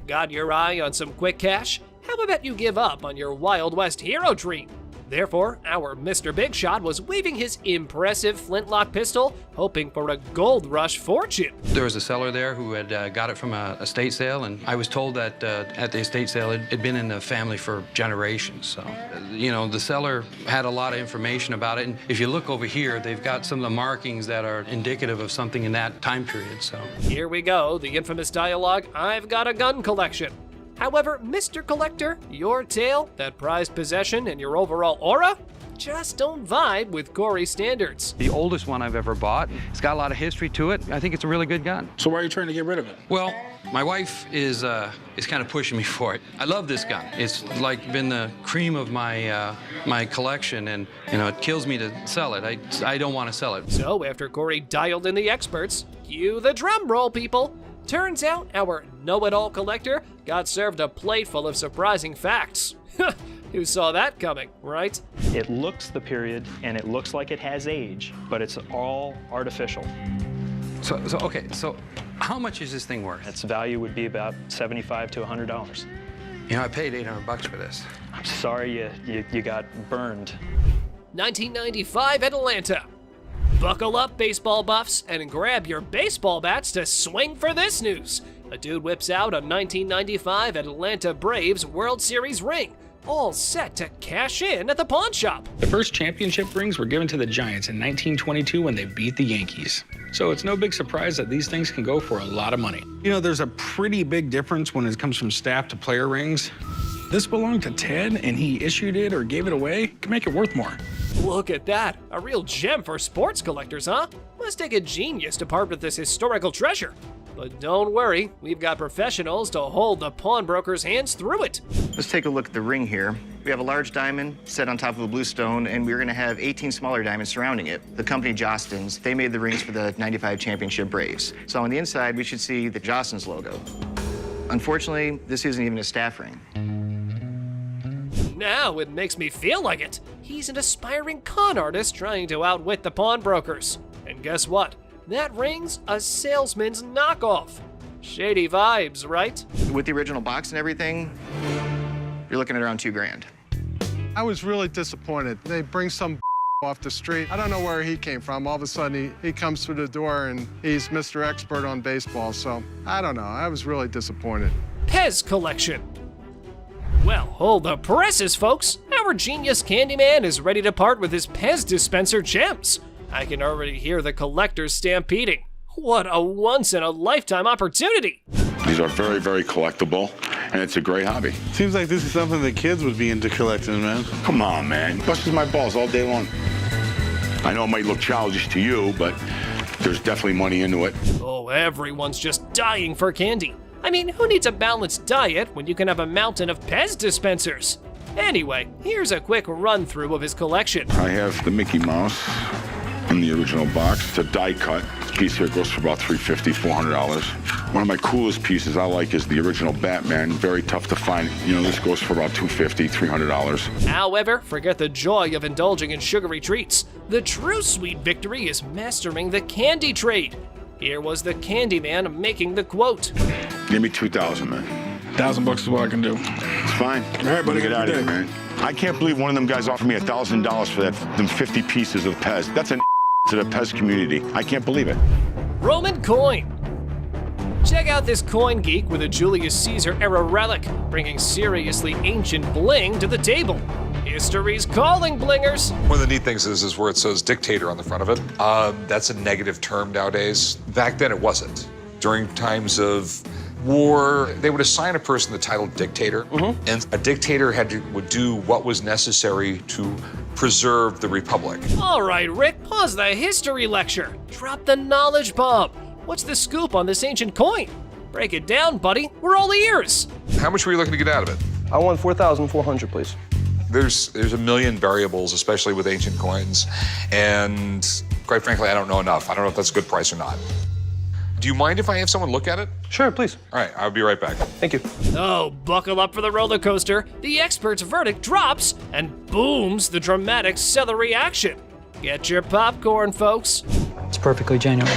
Got your eye on some quick cash? How about you give up on your Wild West hero dream? Therefore, our Mr. Big Shot was waving his impressive flintlock pistol, hoping for a gold rush fortune. There was a seller there who had got it from a estate sale, and I was told that at the estate sale it had been in the family for generations. So, you know, the seller had a lot of information about it, and if you look over here, they've got some of the markings that are indicative of something in that time period. So here we go, the infamous dialogue, "I've got a gun collection." However, Mr. Collector, your tale, that prized possession, and your overall aura just don't vibe with Corey's standards. the oldest one I've ever bought. It's got a lot of history to it. I think it's a really good gun. So why are you trying to get rid of it? Well, my wife is kind of pushing me for it. I love this gun. It's like been the cream of my my collection, and you know it kills me to sell it. I don't want to sell it. So after Corey dialed in the experts, cue the drum roll, people. Turns out our know-it-all collector got served a plate full of surprising facts. Who saw that coming, right? It looks the period, and it looks like it has age, but it's all artificial. So how much is this thing worth? Its value would be about $75 to $100. You know, I paid $800 for this. I'm sorry you got burned. 1995 Atlanta. Buckle up, baseball buffs, and grab your baseball bats to swing for this news. A dude whips out a 1995 Atlanta Braves World Series ring, all set to cash in at the pawn shop. The first championship rings were given to the Giants in 1922 when they beat the Yankees. So it's no big surprise that these things can go for a lot of money. You know, there's a pretty big difference when it comes from staff to player rings. This belonged to Ted, and he issued it or gave it away. Can make it worth more. Look at that, a real gem for sports collectors, huh? Must take a genius to part with this historical treasure. But don't worry, we've got professionals to hold the pawnbroker's hands through it. Let's take a look at the ring here. We have a large diamond set on top of a blue stone, and we're gonna have 18 smaller diamonds surrounding it. The company Jostens, they made the rings for the 95 championship Braves. So on the inside, we should see the Jostens logo. Unfortunately, this isn't even a staff ring. Now it makes me feel like it. He's an aspiring con artist trying to outwit the pawnbrokers. And guess what? That ring's a salesman's knockoff. Shady vibes, right? With the original box and everything, you're looking at around $2,000. I was really disappointed. They bring some off the street. I don't know where he came from. All of a sudden, he comes through the door and he's Mr. Expert on baseball. So I don't know. I was really disappointed. Pez collection. Well, hold the presses, folks. Our genius Candyman is ready to part with his Pez dispenser gems. I can already hear the collectors stampeding. What a once-in-a-lifetime opportunity. These are very, very collectible, and it's a great hobby. Seems like this is something the kids would be into collecting, man. Come on, man. Busts my balls all day long. I know it might look childish to you, but there's definitely money into it. Oh, everyone's just dying for candy. I mean, who needs a balanced diet when you can have a mountain of Pez dispensers? Anyway, here's a quick run-through of his collection. I have the Mickey Mouse in the original box. It's a die cut. This piece here goes for about $350, $400. One of my coolest pieces I like is the original Batman. Very tough to find. You know, this goes for about $250, $300. However, forget the joy of indulging in sugary treats. The true sweet victory is mastering the candy trade. Here was the Candyman making the quote. Give me $2,000, man. $1,000 is what I can do. It's fine. All right, buddy, get out of here, man. I can't believe one of them guys offered me $1,000 for them 50 pieces of Pez. That's an to the Pez community. I can't believe it. Roman coin. Check out this coin geek with a Julius Caesar era relic, bringing seriously ancient bling to the table. History's calling, blingers. One of the neat things is where it says dictator on the front of it. That's a negative term nowadays. Back then it wasn't. During times of war, they would assign a person the title dictator, and a dictator would do what was necessary to preserve the republic. All right, Rick, pause the history lecture. Drop the knowledge bomb. What's the scoop on this ancient coin? Break it down, buddy. We're all ears. How much were you looking to get out of it? I want $4,400, please. There's a million variables, especially with ancient coins, and quite frankly, I don't know enough. I don't know if that's a good price or not. Do you mind if I have someone look at it? Sure, please. All right, I'll be right back. Thank you. Oh, buckle up for the roller coaster. The expert's verdict drops and booms the dramatic seller reaction. Get your popcorn, folks. It's perfectly genuine.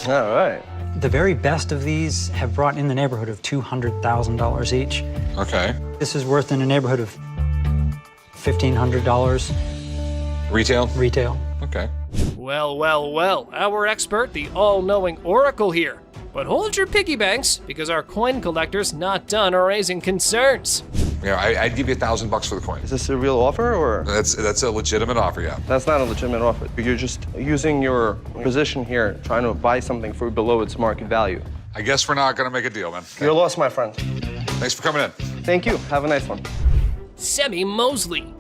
All right. The very best of these have brought in the neighborhood of $200,000 each. Okay. This is worth in the neighborhood of $1,500. Retail? Retail. Okay. Well, well, well, our expert, the all-knowing oracle here. But hold your piggy banks, because our coin collector's not done raising concerns. Yeah, I'd give you $1,000 for the coin. Is this a real offer, or? That's a legitimate offer, yeah. That's not a legitimate offer. You're just using your position here, trying to buy something for below its market value. I guess we're not gonna make a deal, man. You're lost, my friend. Thanks for coming in. Thank you. Have a nice one. Semi Mosley.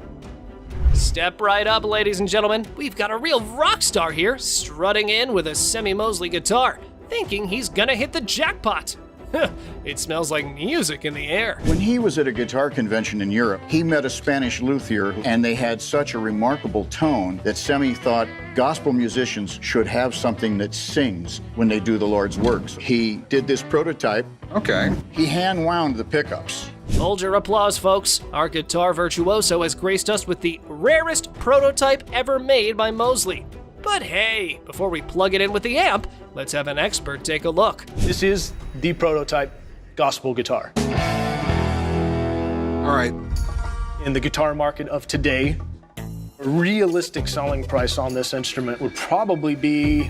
Step right up, ladies and gentlemen. We've got a real rock star here, strutting in with a Semi Mosley guitar, thinking he's gonna hit the jackpot. It smells like music in the air. When he was at a guitar convention in Europe, he met a Spanish luthier, and they had such a remarkable tone that Semi thought gospel musicians should have something that sings when they do the Lord's works. He did this prototype. Okay. He hand wound the pickups. Hold your applause, folks. Our guitar virtuoso has graced us with the rarest prototype ever made by Mosley. But hey, before we plug it in with the amp, let's have an expert take a look. This is the prototype gospel guitar. All right. In the guitar market of today, a realistic selling price on this instrument would probably be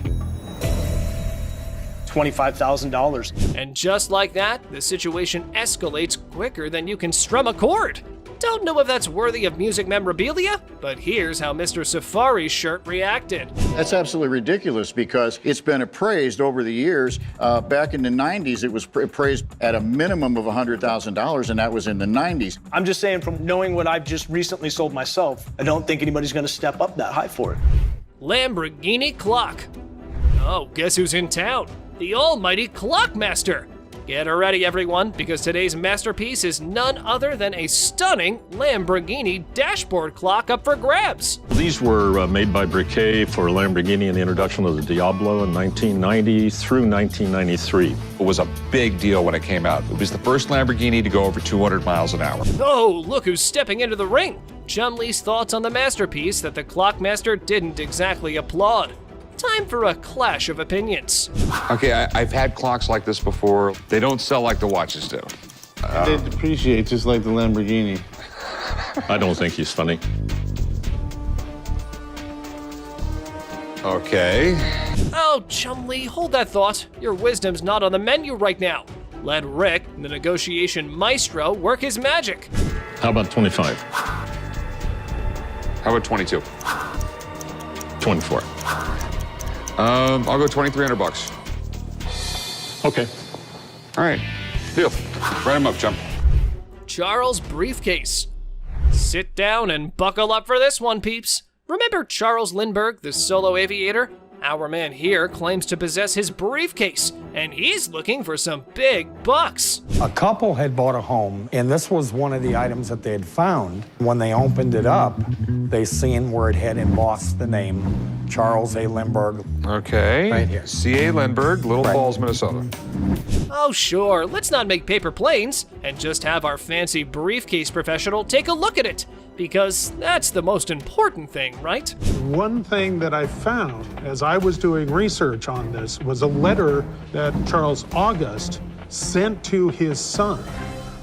$25,000. And just like that, the situation escalates quicker than you can strum a chord. Don't know if that's worthy of music memorabilia, but here's how Mr. Safari's shirt reacted. That's absolutely ridiculous because it's been appraised over the years. Back in the 90s, it was appraised at a minimum of $100,000, and that was in the 90s. I'm just saying, from knowing what I've just recently sold myself, I don't think anybody's gonna step up that high for it. Lamborghini clock. Oh, guess who's in town? The almighty Clockmaster. Get ready, everyone, because today's masterpiece is none other than a stunning Lamborghini dashboard clock up for grabs. These were made by Briquet for Lamborghini in the introduction of the Diablo in 1990 through 1993. It was a big deal when it came out. It was the first Lamborghini to go over 200 miles an hour. Oh, look who's stepping into the ring. Chumley's thoughts on the masterpiece that the Clockmaster didn't exactly applaud. Time for a clash of opinions. Okay, I've had clocks like this before. They don't sell like the watches do. They depreciate just like the Lamborghini. I don't think he's funny. Okay. Oh, Chumley, hold that thought. Your wisdom's not on the menu right now. Let Rick, the negotiation maestro, work his magic. How about 25? How about 22? 24. I'll go $2,300. Okay. All right. Deal. Write him up, chum. Charles Briefcase. Sit down and buckle up for this one, peeps. Remember Charles Lindbergh, the solo aviator? Our man here claims to possess his briefcase, and he's looking for some big bucks. A couple had bought a home, and this was one of the items that they had found. When they opened it up, they seen where it had embossed the name Charles A. Lindbergh. Okay. Right here. C.A. Lindbergh, Little Falls, Minnesota. Oh, sure, let's not make paper planes and just have our fancy briefcase professional take a look at it, because that's the most important thing, right? One thing that I found as I was doing research on this was a letter that Charles August sent to his son,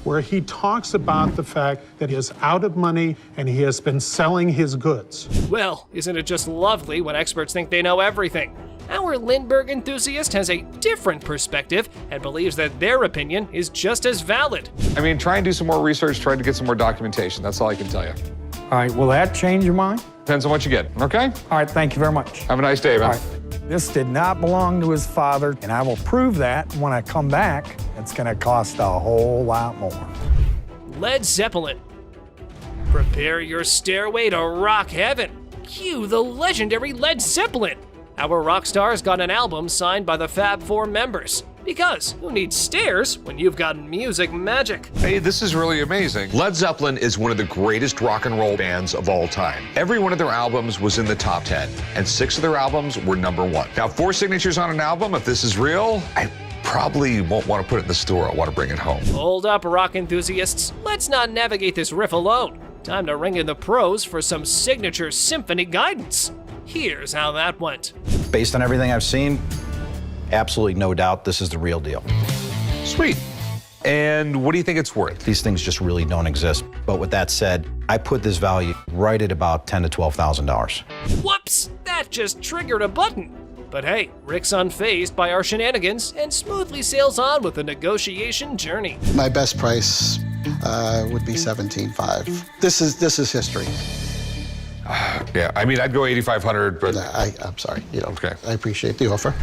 where he talks about the fact that he is out of money and he has been selling his goods. Well, isn't it just lovely when experts think they know everything? Our Lindbergh enthusiast has a different perspective and believes that their opinion is just as valid. I mean, try and do some more research, try to get some more documentation. That's all I can tell you. All right, will that change your mind? Depends on what you get, okay? All right, thank you very much. Have a nice day, man. All right. This did not belong to his father, and I will prove that when I come back. It's gonna cost a whole lot more. Led Zeppelin. Prepare your stairway to rock heaven. Cue the legendary Led Zeppelin. Our rock stars got an album signed by the Fab Four members. Because who needs stairs when you've got music magic? Hey, this is really amazing. Led Zeppelin is one of the greatest rock and roll bands of all time. Every one of their albums was in the top 10, and 6 of their albums were #1. Now, 4 signatures on an album, if this is real, I probably won't want to put it in the store. I want to bring it home. Hold up, rock enthusiasts. Let's not navigate this riff alone. Time to ring in the pros for some signature symphony guidance. Here's how that went. Based on everything I've seen, absolutely no doubt this is the real deal. Sweet. And what do you think it's worth? These things just really don't exist. But with that said, I put this value right at about $10,000 to $12,000. Whoops, that just triggered a button. But hey, Rick's unfazed by our shenanigans and smoothly sails on with the negotiation journey. My best price would be $17,500. This is history. Yeah, I mean, I'd go 8,500, but I'm sorry. Okay. I appreciate the offer.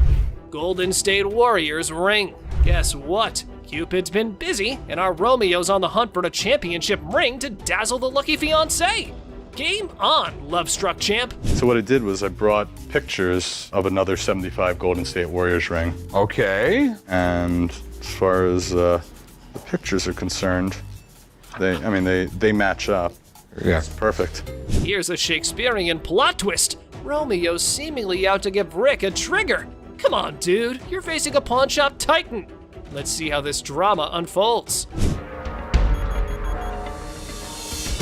Golden State Warriors ring. Guess what? Cupid's been busy, and our Romeo's on the hunt for a championship ring to dazzle the lucky fiancé. Game on, love-struck champ. So what I did was I brought pictures of another 75 Golden State Warriors ring. Okay. And as far as the pictures are concerned, they match up. Yeah. It's perfect. Here's a Shakespearean plot twist. Romeo's seemingly out to give Rick a trigger. Come on, dude, you're facing a pawn shop titan. Let's see how this drama unfolds.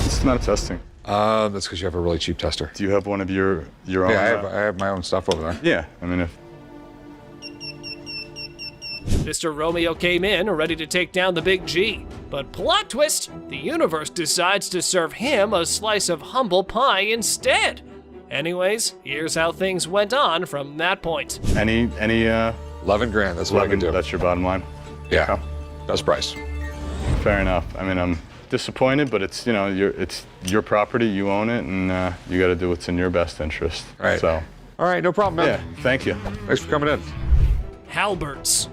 It's not testing. That's because you have a really cheap tester. Do you have one of your own? Yeah, I have my own stuff over there. Yeah, I mean, if Mr. Romeo came in ready to take down the big G. But plot twist, the universe decides to serve him a slice of humble pie instead. Anyways, here's how things went on from that point. any 11 grand, that's what I can do. That's your bottom line? Yeah, Okay. best price. Fair enough. I mean, I'm disappointed, but it's it's your property, you own it, and you got to do what's in your best interest. Right. So. All right, no problem, man. Yeah, thank you. Thanks for coming in. Halberds.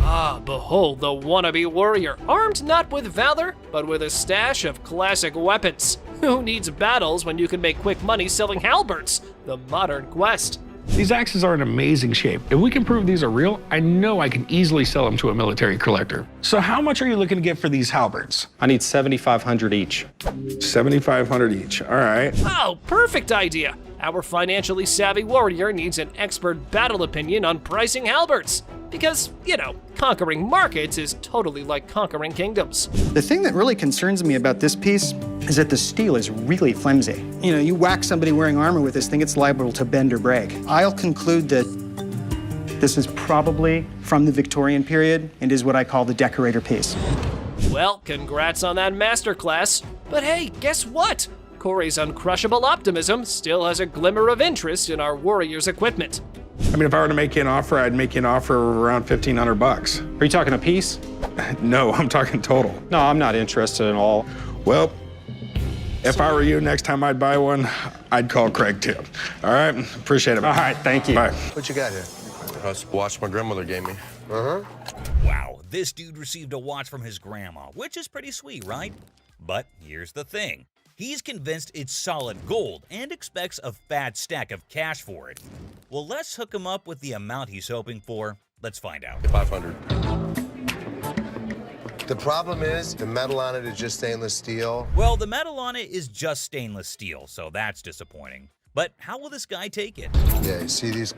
Ah, behold the wannabe warrior, armed not with valor, but with a stash of classic weapons. Who needs battles when you can make quick money selling halberds? The modern quest. These axes are in amazing shape. If we can prove these are real, I know I can easily sell them to a military collector. So how much are you looking to get for these halberds? I need $7,500 each. $7,500 each, all right. Oh, perfect idea. Our financially savvy warrior needs an expert battle opinion on pricing halberds. Because, conquering markets is totally like conquering kingdoms. The thing that really concerns me about this piece is that the steel is really flimsy. You whack somebody wearing armor with this thing, it's liable to bend or break. I'll conclude that this is probably from the Victorian period and is what I call the decorator piece. Well, congrats on that masterclass. But hey, guess what? Corey's uncrushable optimism still has a glimmer of interest in our warrior's equipment. I mean, if I were to make you an offer, I'd make you an offer of around $1,500. Are you talking a piece? No, I'm talking total. No, I'm not interested at all. Well, if I were you, next time I'd buy one, I'd call Craig too. All right, appreciate it. All right, thank you. Bye. What you got here? That's a watch my grandmother gave me. Wow, this dude received a watch from his grandma, which is pretty sweet, right? But here's the thing. He's convinced it's solid gold and expects a fat stack of cash for it. Well, let's hook him up with the amount he's hoping for. Let's find out. 500. The problem is the metal on it is just stainless steel. Well, the metal on it is just stainless steel, so that's disappointing. But how will this guy take it? Yeah, you see this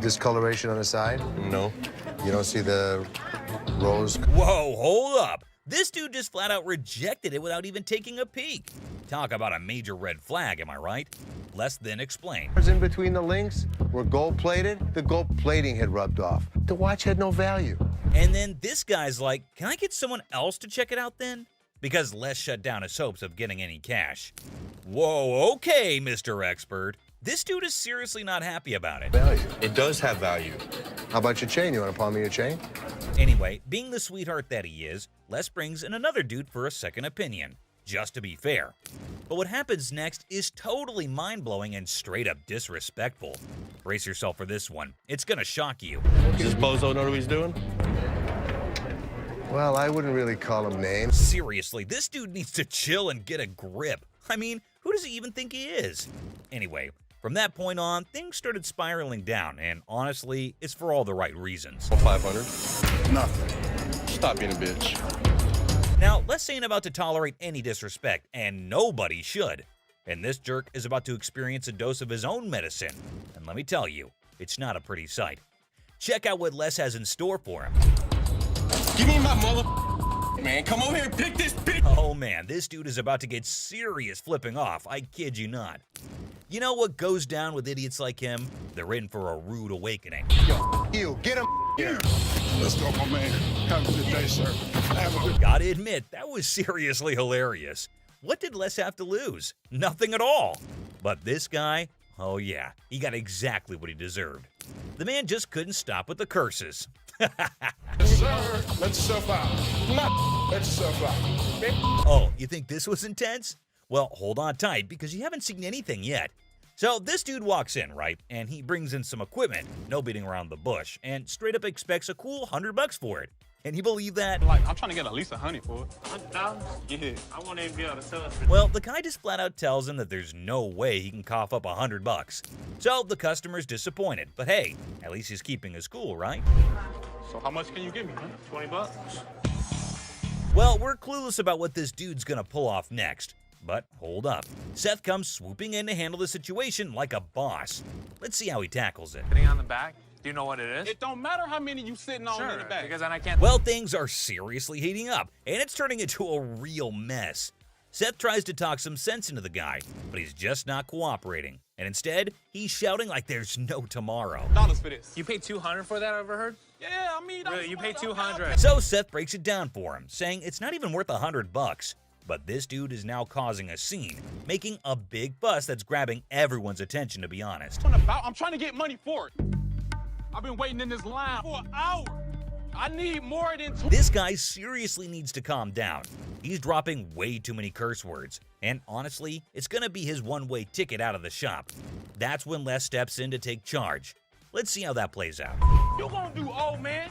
discoloration on the side? No. You don't see the rose? Whoa, hold up. This dude just flat out rejected it without even taking a peek. Talk about a major red flag, am I right? Less than explain. In between the links were gold plated. The gold plating had rubbed off. The watch had no value. And then this guy's like, can I get someone else to check it out then? Because Les shut down his hopes of getting any cash. Whoa, okay, Mr. Expert. This dude is seriously not happy about it. Value. It does have value. How about your chain? You want to pawn me your chain? Anyway, being the sweetheart that he is, Les brings in another dude for a second opinion, just to be fair. But what happens next is totally mind-blowing and straight up disrespectful. Brace yourself for this one. It's gonna shock you. Does this bozo know what he's doing? Well, I wouldn't really call him names. Seriously, this dude needs to chill and get a grip. I mean, who does he even think he is? Anyway, From that point on, things started spiraling down, and honestly, it's for all the right reasons. 500. Nothing. Stop being a bitch. Now, Les ain't about to tolerate any disrespect, and nobody should. And this jerk is about to experience a dose of his own medicine. And let me tell you, it's not a pretty sight. Check out what Les has in store for him. Give me my mother. Man, come over here and pick this bitch. Oh man, this dude is about to get serious flipping off, I kid you not. You know what goes down with idiots like him? They're in for a rude awakening. Yo, you, get him here. Let's go, my man. Have a good day, sir. Have a good... Gotta admit, that was seriously hilarious. What did Les have to lose? Nothing at all. But this guy, oh yeah, he got exactly what he deserved. The man just couldn't stop with the curses. Sir, let yourself out. Let yourself out. Oh, you think this was intense? Well, hold on tight because you haven't seen anything yet. So this dude walks in, right? And he brings in some equipment, no beating around the bush, and straight up expects a cool $100 for it. Can you believe that? Like, I'm trying to get at least $100 for it. $100? Yeah. I won't even be able to sell it. Well, the guy just flat out tells him that there's no way he can cough up $100. So the customer's disappointed, but hey, at least he's keeping his cool, right? So how much can you give me, man? $20. Well, we're clueless about what this dude's gonna pull off next. But hold up. Seth comes swooping in to handle the situation like a boss. Let's see how he tackles it. Sitting on the back? Do you know what it is? It don't matter how many you sitting on in the back. Because then I can't... Well, things are seriously heating up, and it's turning into a real mess. Seth tries to talk some sense into the guy, but he's just not cooperating. And instead, he's shouting like there's no tomorrow. Dollars for this. You paid $200 for that, I overheard? Yeah, I mean... Really, you paid $200. So Seth breaks it down for him, saying it's not even worth $100. But this dude is now causing a scene, making a big fuss that's grabbing everyone's attention, to be honest. I'm trying to get money for it. I've been waiting in this line for an hour. I need more than... This guy seriously needs to calm down. He's dropping way too many curse words. And honestly, it's gonna be his one-way ticket out of the shop. That's when Les steps in to take charge. Let's see how that plays out. You gonna do old man?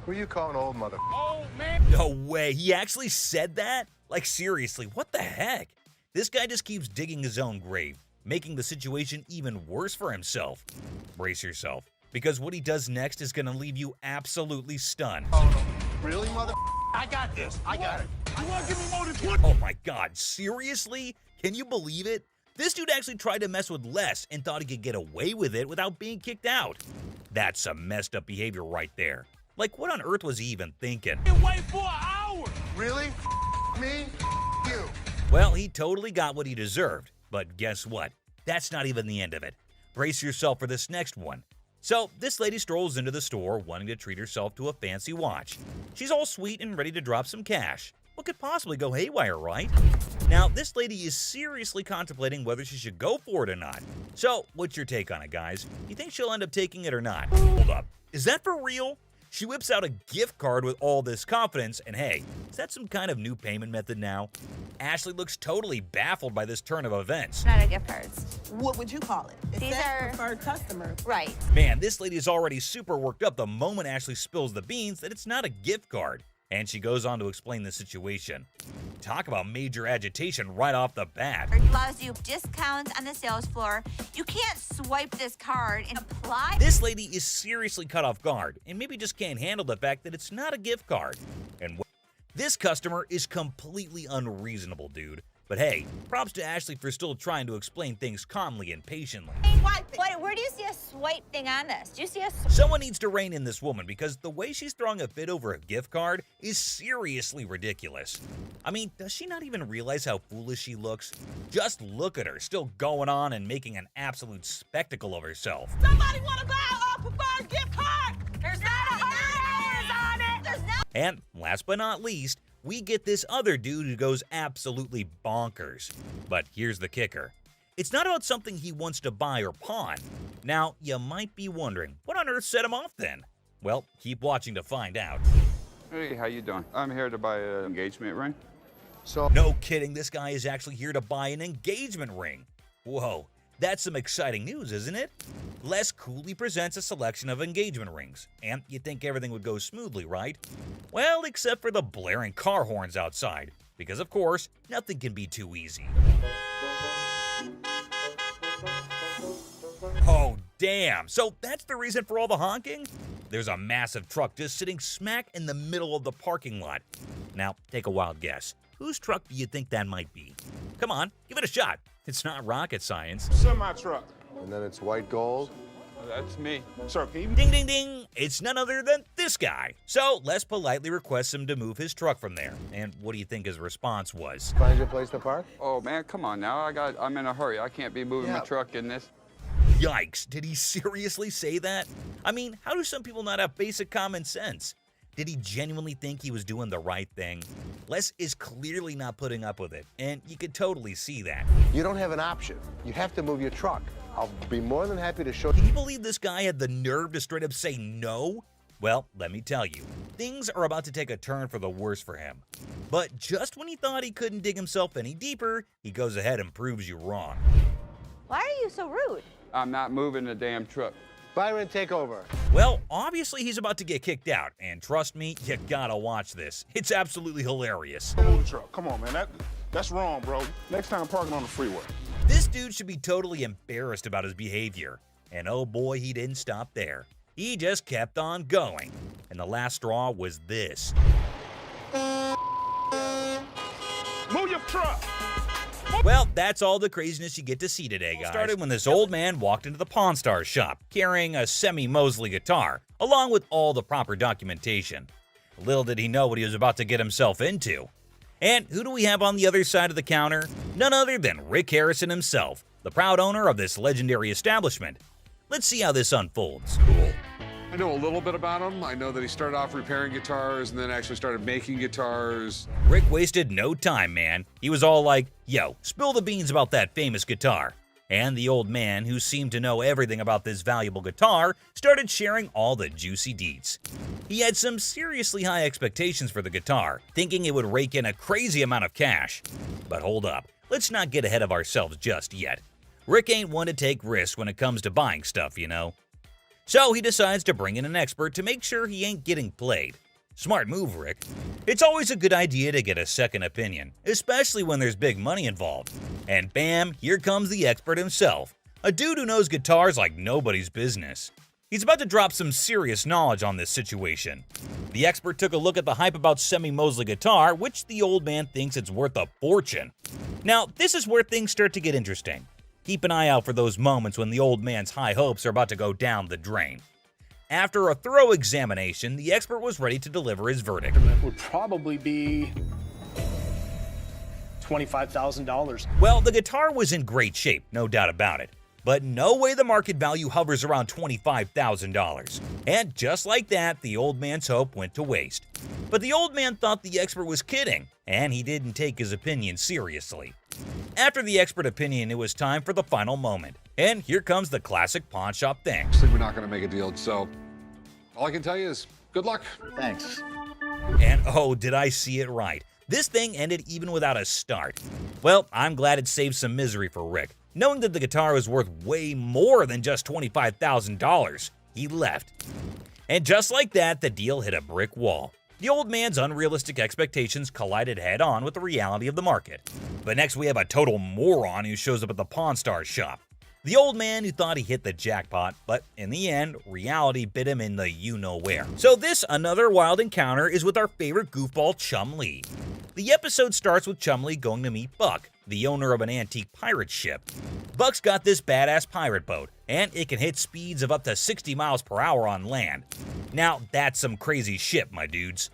Who you calling old mother? Old man? No way, he actually said that? Like seriously, what the heck? This guy just keeps digging his own grave, making the situation even worse for himself. Brace yourself, because what he does next is gonna leave you absolutely stunned. Really, mother? I got this. I got it. You wanna give me more than 20? Oh my god, seriously? Can you believe it? This dude actually tried to mess with Les and thought he could get away with it without being kicked out. That's some messed up behavior right there. Like, what on earth was he even thinking? Wait for an hour. Really? Me? You. Well, he totally got what he deserved. But guess what? That's not even the end of it. Brace yourself for this next one. So, this lady strolls into the store wanting to treat herself to a fancy watch. She's all sweet and ready to drop some cash. What could possibly go haywire, right? Now, this lady is seriously contemplating whether she should go for it or not. So, what's your take on it, guys? You think she'll end up taking it or not? Hold up. Is that for real? She whips out a gift card with all this confidence, and hey, is that some kind of new payment method now? Ashley looks totally baffled by this turn of events. Not a gift cards. What would you call it? These are preferred customer. Right. Man, this lady is already super worked up the moment Ashley spills the beans that it's not a gift card. And she goes on to explain the situation. Talk about major agitation right off the bat. It allows you discounts on the sales floor. You can't swipe this card and apply. This lady is seriously caught off guard and maybe just can't handle the fact that it's not a gift card. And this customer is completely unreasonable, dude. But hey, props to Ashley for still trying to explain things calmly and patiently. Where do you see a swipe thing on this? Do you see a Someone needs to rein in this woman because the way she's throwing a fit over a gift card is seriously ridiculous. I mean, does she not even realize how foolish she looks? Just look at her, still going on and making an absolute spectacle of herself. Somebody want to buy a preferred gift card? There's not $100 on it. There's not. And last but not least, we get this other dude who goes absolutely bonkers. But here's the kicker. It's not about something he wants to buy or pawn. Now, you might be wondering, what on earth set him off then? Well, keep watching to find out. Hey, how you doing? I'm here to buy an engagement ring. No kidding, this guy is actually here to buy an engagement ring. Whoa, that's some exciting news, isn't it? Les coolly presents a selection of engagement rings, and you'd think everything would go smoothly, right? Well, except for the blaring car horns outside, because of course, nothing can be too easy. Damn, so that's the reason for all the honking? There's a massive truck just sitting smack in the middle of the parking lot. Now, take a wild guess. Whose truck do you think that might be? Come on, give it a shot. It's not rocket science. Semi-truck. And then it's white gold. That's me. Sir, can you... Ding, ding, ding. It's none other than this guy. So Les politely requests him to move his truck from there. And what do you think his response was? Find your place to park? Oh, man, come on now. I'm in a hurry. I can't be moving my truck in this. Yikes, did he seriously say that? I mean, how do some people not have basic common sense? Did he genuinely think he was doing the right thing? Les is clearly not putting up with it, and you could totally see that. You don't have an option. You have to move your truck. I'll be more than happy to show Can you. you believe this guy had the nerve to straight up say no? Well, let me tell you, things are about to take a turn for the worse for him. But just when he thought he couldn't dig himself any deeper, he goes ahead and proves you wrong. Why are you so rude? I'm not moving the damn truck. Byron, take over. Well, obviously he's about to get kicked out, and trust me, you gotta watch this. It's absolutely hilarious. Move the truck. Come on, man. That's wrong, bro. Next time, parking on the freeway. This dude should be totally embarrassed about his behavior. And oh boy, he didn't stop there. He just kept on going. And the last straw was this. Move your truck. Well, that's all the craziness you get to see today, guys. It started when this old man walked into the Pawn Stars shop carrying a semi-Mosley guitar, along with all the proper documentation. Little did he know what he was about to get himself into. And who do we have on the other side of the counter? None other than Rick Harrison himself, the proud owner of this legendary establishment. Let's see how this unfolds. Cool. I know a little bit about him. I know that he started off repairing guitars and then actually started making guitars. Rick wasted no time, man. He was all like, yo, spill the beans about that famous guitar. And the old man, who seemed to know everything about this valuable guitar, started sharing all the juicy deets. He had some seriously high expectations for the guitar, thinking it would rake in a crazy amount of cash. But hold up, let's not get ahead of ourselves just yet. Rick ain't one to take risks when it comes to buying stuff, you know. So he decides to bring in an expert to make sure he ain't getting played. Smart move, Rick. It's always a good idea to get a second opinion, especially when there's big money involved. And bam, here comes the expert himself, a dude who knows guitars like nobody's business. He's about to drop some serious knowledge on this situation. The expert took a look at the hype about semi-Mosley guitar, which the old man thinks it's worth a fortune. Now, this is where things start to get interesting. Keep an eye out for those moments when the old man's high hopes are about to go down the drain. After a thorough examination, the expert was ready to deliver his verdict. That would probably be $25,000. Well, the guitar was in great shape, no doubt about it. But no way the market value hovers around $25,000. And just like that, the old man's hope went to waste. But the old man thought the expert was kidding, and he didn't take his opinion seriously. After the expert opinion, it was time for the final moment. And here comes the classic pawn shop thing. Looks like we're not going to make a deal, so all I can tell you is good luck. Thanks. And oh, did I see it right. This thing ended even without a start. Well, I'm glad it saved some misery for Rick. Knowing that the guitar was worth way more than just $25,000, he left. And just like that, the deal hit a brick wall. The old man's unrealistic expectations collided head-on with the reality of the market. But next we have a total moron who shows up at the Pawn Stars shop. The old man who thought he hit the jackpot, but in the end, reality bit him in the you-know-where. So this another wild encounter is with our favorite goofball Chum Lee. The episode starts with Chum Lee going to meet Buck, the owner of an antique pirate ship. Buck's got this badass pirate boat, and it can hit speeds of up to 60 miles per hour on land. Now, that's some crazy shit, my dudes.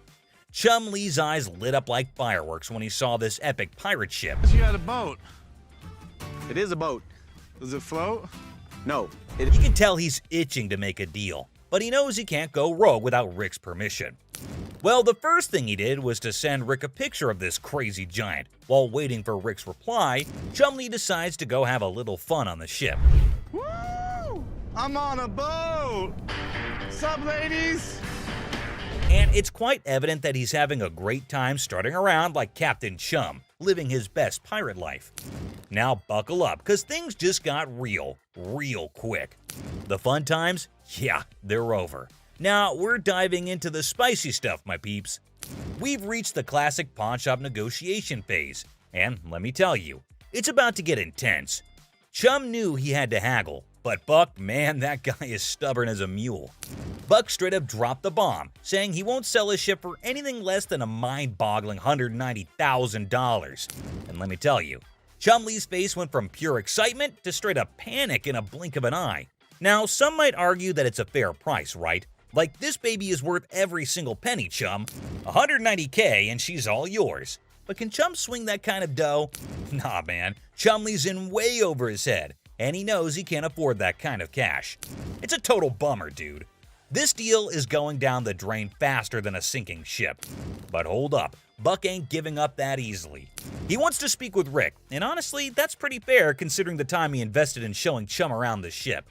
Chum Lee's eyes lit up like fireworks when he saw this epic pirate ship. You had a boat. It is a boat. Does it float? No. You can tell he's itching to make a deal, but he knows he can't go rogue without Rick's permission. Well, the first thing he did was to send Rick a picture of this crazy giant. While waiting for Rick's reply, Chum Lee decides to go have a little fun on the ship. Woo! I'm on a boat. Sup, ladies? And it's quite evident that he's having a great time strutting around like Captain Chum, living his best pirate life. Now buckle up, because things just got real quick. The fun times? Yeah, they're over. Now we're diving into the spicy stuff, my peeps. We've reached the classic pawn shop negotiation phase, and let me tell you, it's about to get intense. Chum knew he had to haggle, But Buck, man, that guy is stubborn as a mule. Buck straight up dropped the bomb, saying he won't sell his ship for anything less than a mind-boggling $190,000. And let me tell you, Chumlee's face went from pure excitement to straight up panic in a blink of an eye. Now, some might argue that it's a fair price, right? Like, this baby is worth every single penny, Chum. $190K and she's all yours. But can Chum swing that kind of dough? Nah, man. Chumlee's in way over his head, and he knows he can't afford that kind of cash. It's a total bummer, dude. This deal is going down the drain faster than a sinking ship. But hold up, Buck ain't giving up that easily. He wants to speak with Rick, and honestly, that's pretty fair considering the time he invested in showing Chum around the ship.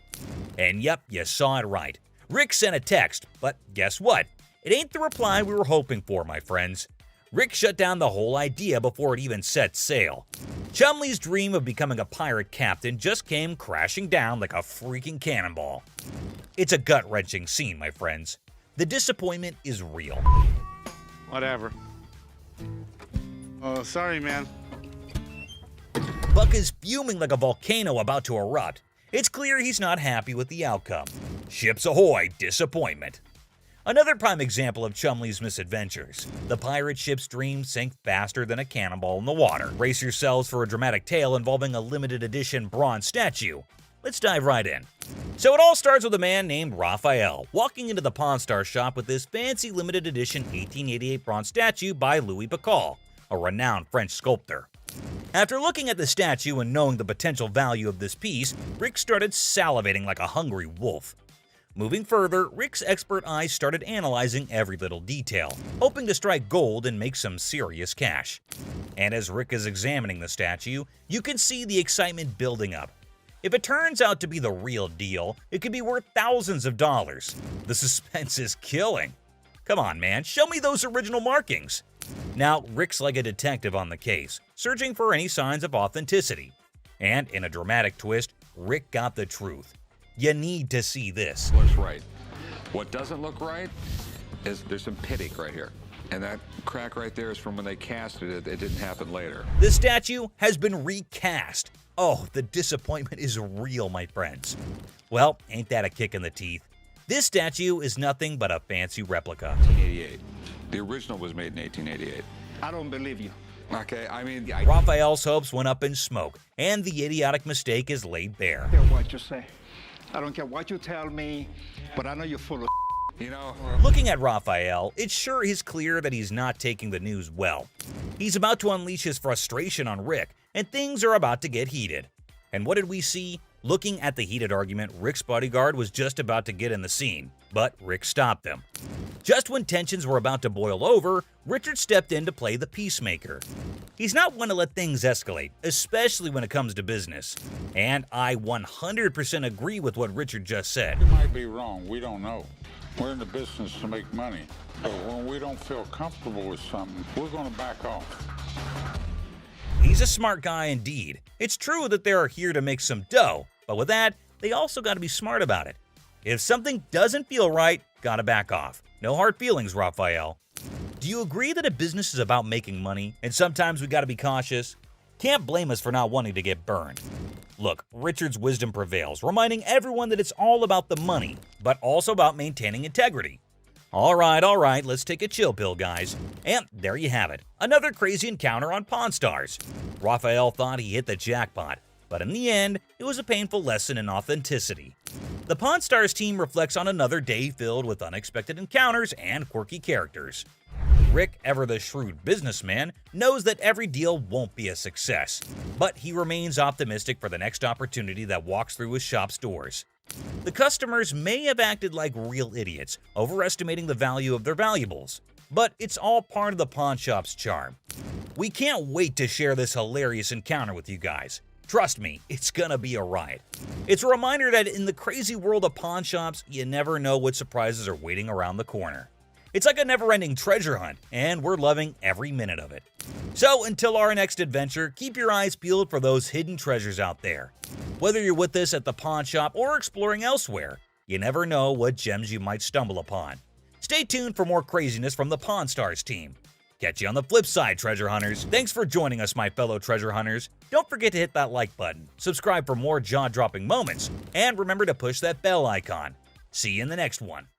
And yep, you saw it right. Rick sent a text, but guess what? It ain't the reply we were hoping for, my friends. Rick shut down the whole idea before it even set sail. Chumlee's dream of becoming a pirate captain just came crashing down like a freaking cannonball. It's a gut-wrenching scene, my friends. The disappointment is real. Whatever. Oh, sorry, man. Buck is fuming like a volcano about to erupt. It's clear he's not happy with the outcome. Ships ahoy, disappointment. Another prime example of Chumlee's misadventures. The pirate ship's dreams sink faster than a cannonball in the water. Brace yourselves for a dramatic tale involving a limited edition bronze statue. Let's dive right in. So it all starts with a man named Raphael walking into the Pawn Star shop with this fancy limited edition 1888 bronze statue by Louis Bacall, a renowned French sculptor. After looking at the statue and knowing the potential value of this piece, Rick started salivating like a hungry wolf. Moving further, Rick's expert eyes started analyzing every little detail, hoping to strike gold and make some serious cash. And as Rick is examining the statue, you can see the excitement building up. If it turns out to be the real deal, it could be worth thousands of dollars. The suspense is killing. Come on, man, show me those original markings. Now, Rick's like a detective on the case, searching for any signs of authenticity. And in a dramatic twist, Rick got the truth. You need to see this. Looks right. What doesn't look right is there's some pitting right here. And that crack right there is from when they casted it. It didn't happen later. The statue has been recast. Oh, the disappointment is real, my friends. Well, ain't that a kick in the teeth? This statue is nothing but a fancy replica. 1888. The original was made in 1888. I don't believe you. Okay, I mean... Raphael's hopes went up in smoke, and the idiotic mistake is laid bare. I don't care what you say. I don't care what you tell me, but I know you're full of... You know... Looking at Raphael, it sure is clear that he's not taking the news well. He's about to unleash his frustration on Rick, and things are about to get heated. And what did we see? Looking at the heated argument, Rick's bodyguard was just about to get in the scene, but Rick stopped them. Just when tensions were about to boil over, Richard stepped in to play the peacemaker. He's not one to let things escalate, especially when it comes to business. And I 100% agree with what Richard just said. You might be wrong, we don't know. We're in the business to make money. But when we don't feel comfortable with something, we're going to back off. He's a smart guy indeed. It's true that they're here to make some dough, but with that, they also got to be smart about it. If something doesn't feel right, gotta back off. No hard feelings, Raphael. Do you agree that a business is about making money, and sometimes we gotta be cautious? Can't blame us for not wanting to get burned. Look, Richard's wisdom prevails, reminding everyone that it's all about the money, but also about maintaining integrity. All right, let's take a chill pill, guys. And there you have it, another crazy encounter on Pawn Stars. Raphael thought he hit the jackpot, but in the end, it was a painful lesson in authenticity. The Pawn Stars team reflects on another day filled with unexpected encounters and quirky characters. Rick, ever the shrewd businessman, knows that every deal won't be a success, but he remains optimistic for the next opportunity that walks through his shop's doors. The customers may have acted like real idiots, overestimating the value of their valuables, but it's all part of the pawn shop's charm. We can't wait to share this hilarious encounter with you guys. Trust me, it's gonna be a ride. It's a reminder that in the crazy world of pawn shops, you never know what surprises are waiting around the corner. It's like a never-ending treasure hunt, and we're loving every minute of it. So until our next adventure, keep your eyes peeled for those hidden treasures out there. Whether you're with us at the pawn shop or exploring elsewhere, you never know what gems you might stumble upon. Stay tuned for more craziness from the Pawn Stars team. Catch you on the flip side, treasure hunters. Thanks for joining us, my fellow treasure hunters. Don't forget to hit that like button, subscribe for more jaw-dropping moments, and remember to push that bell icon. See you in the next one.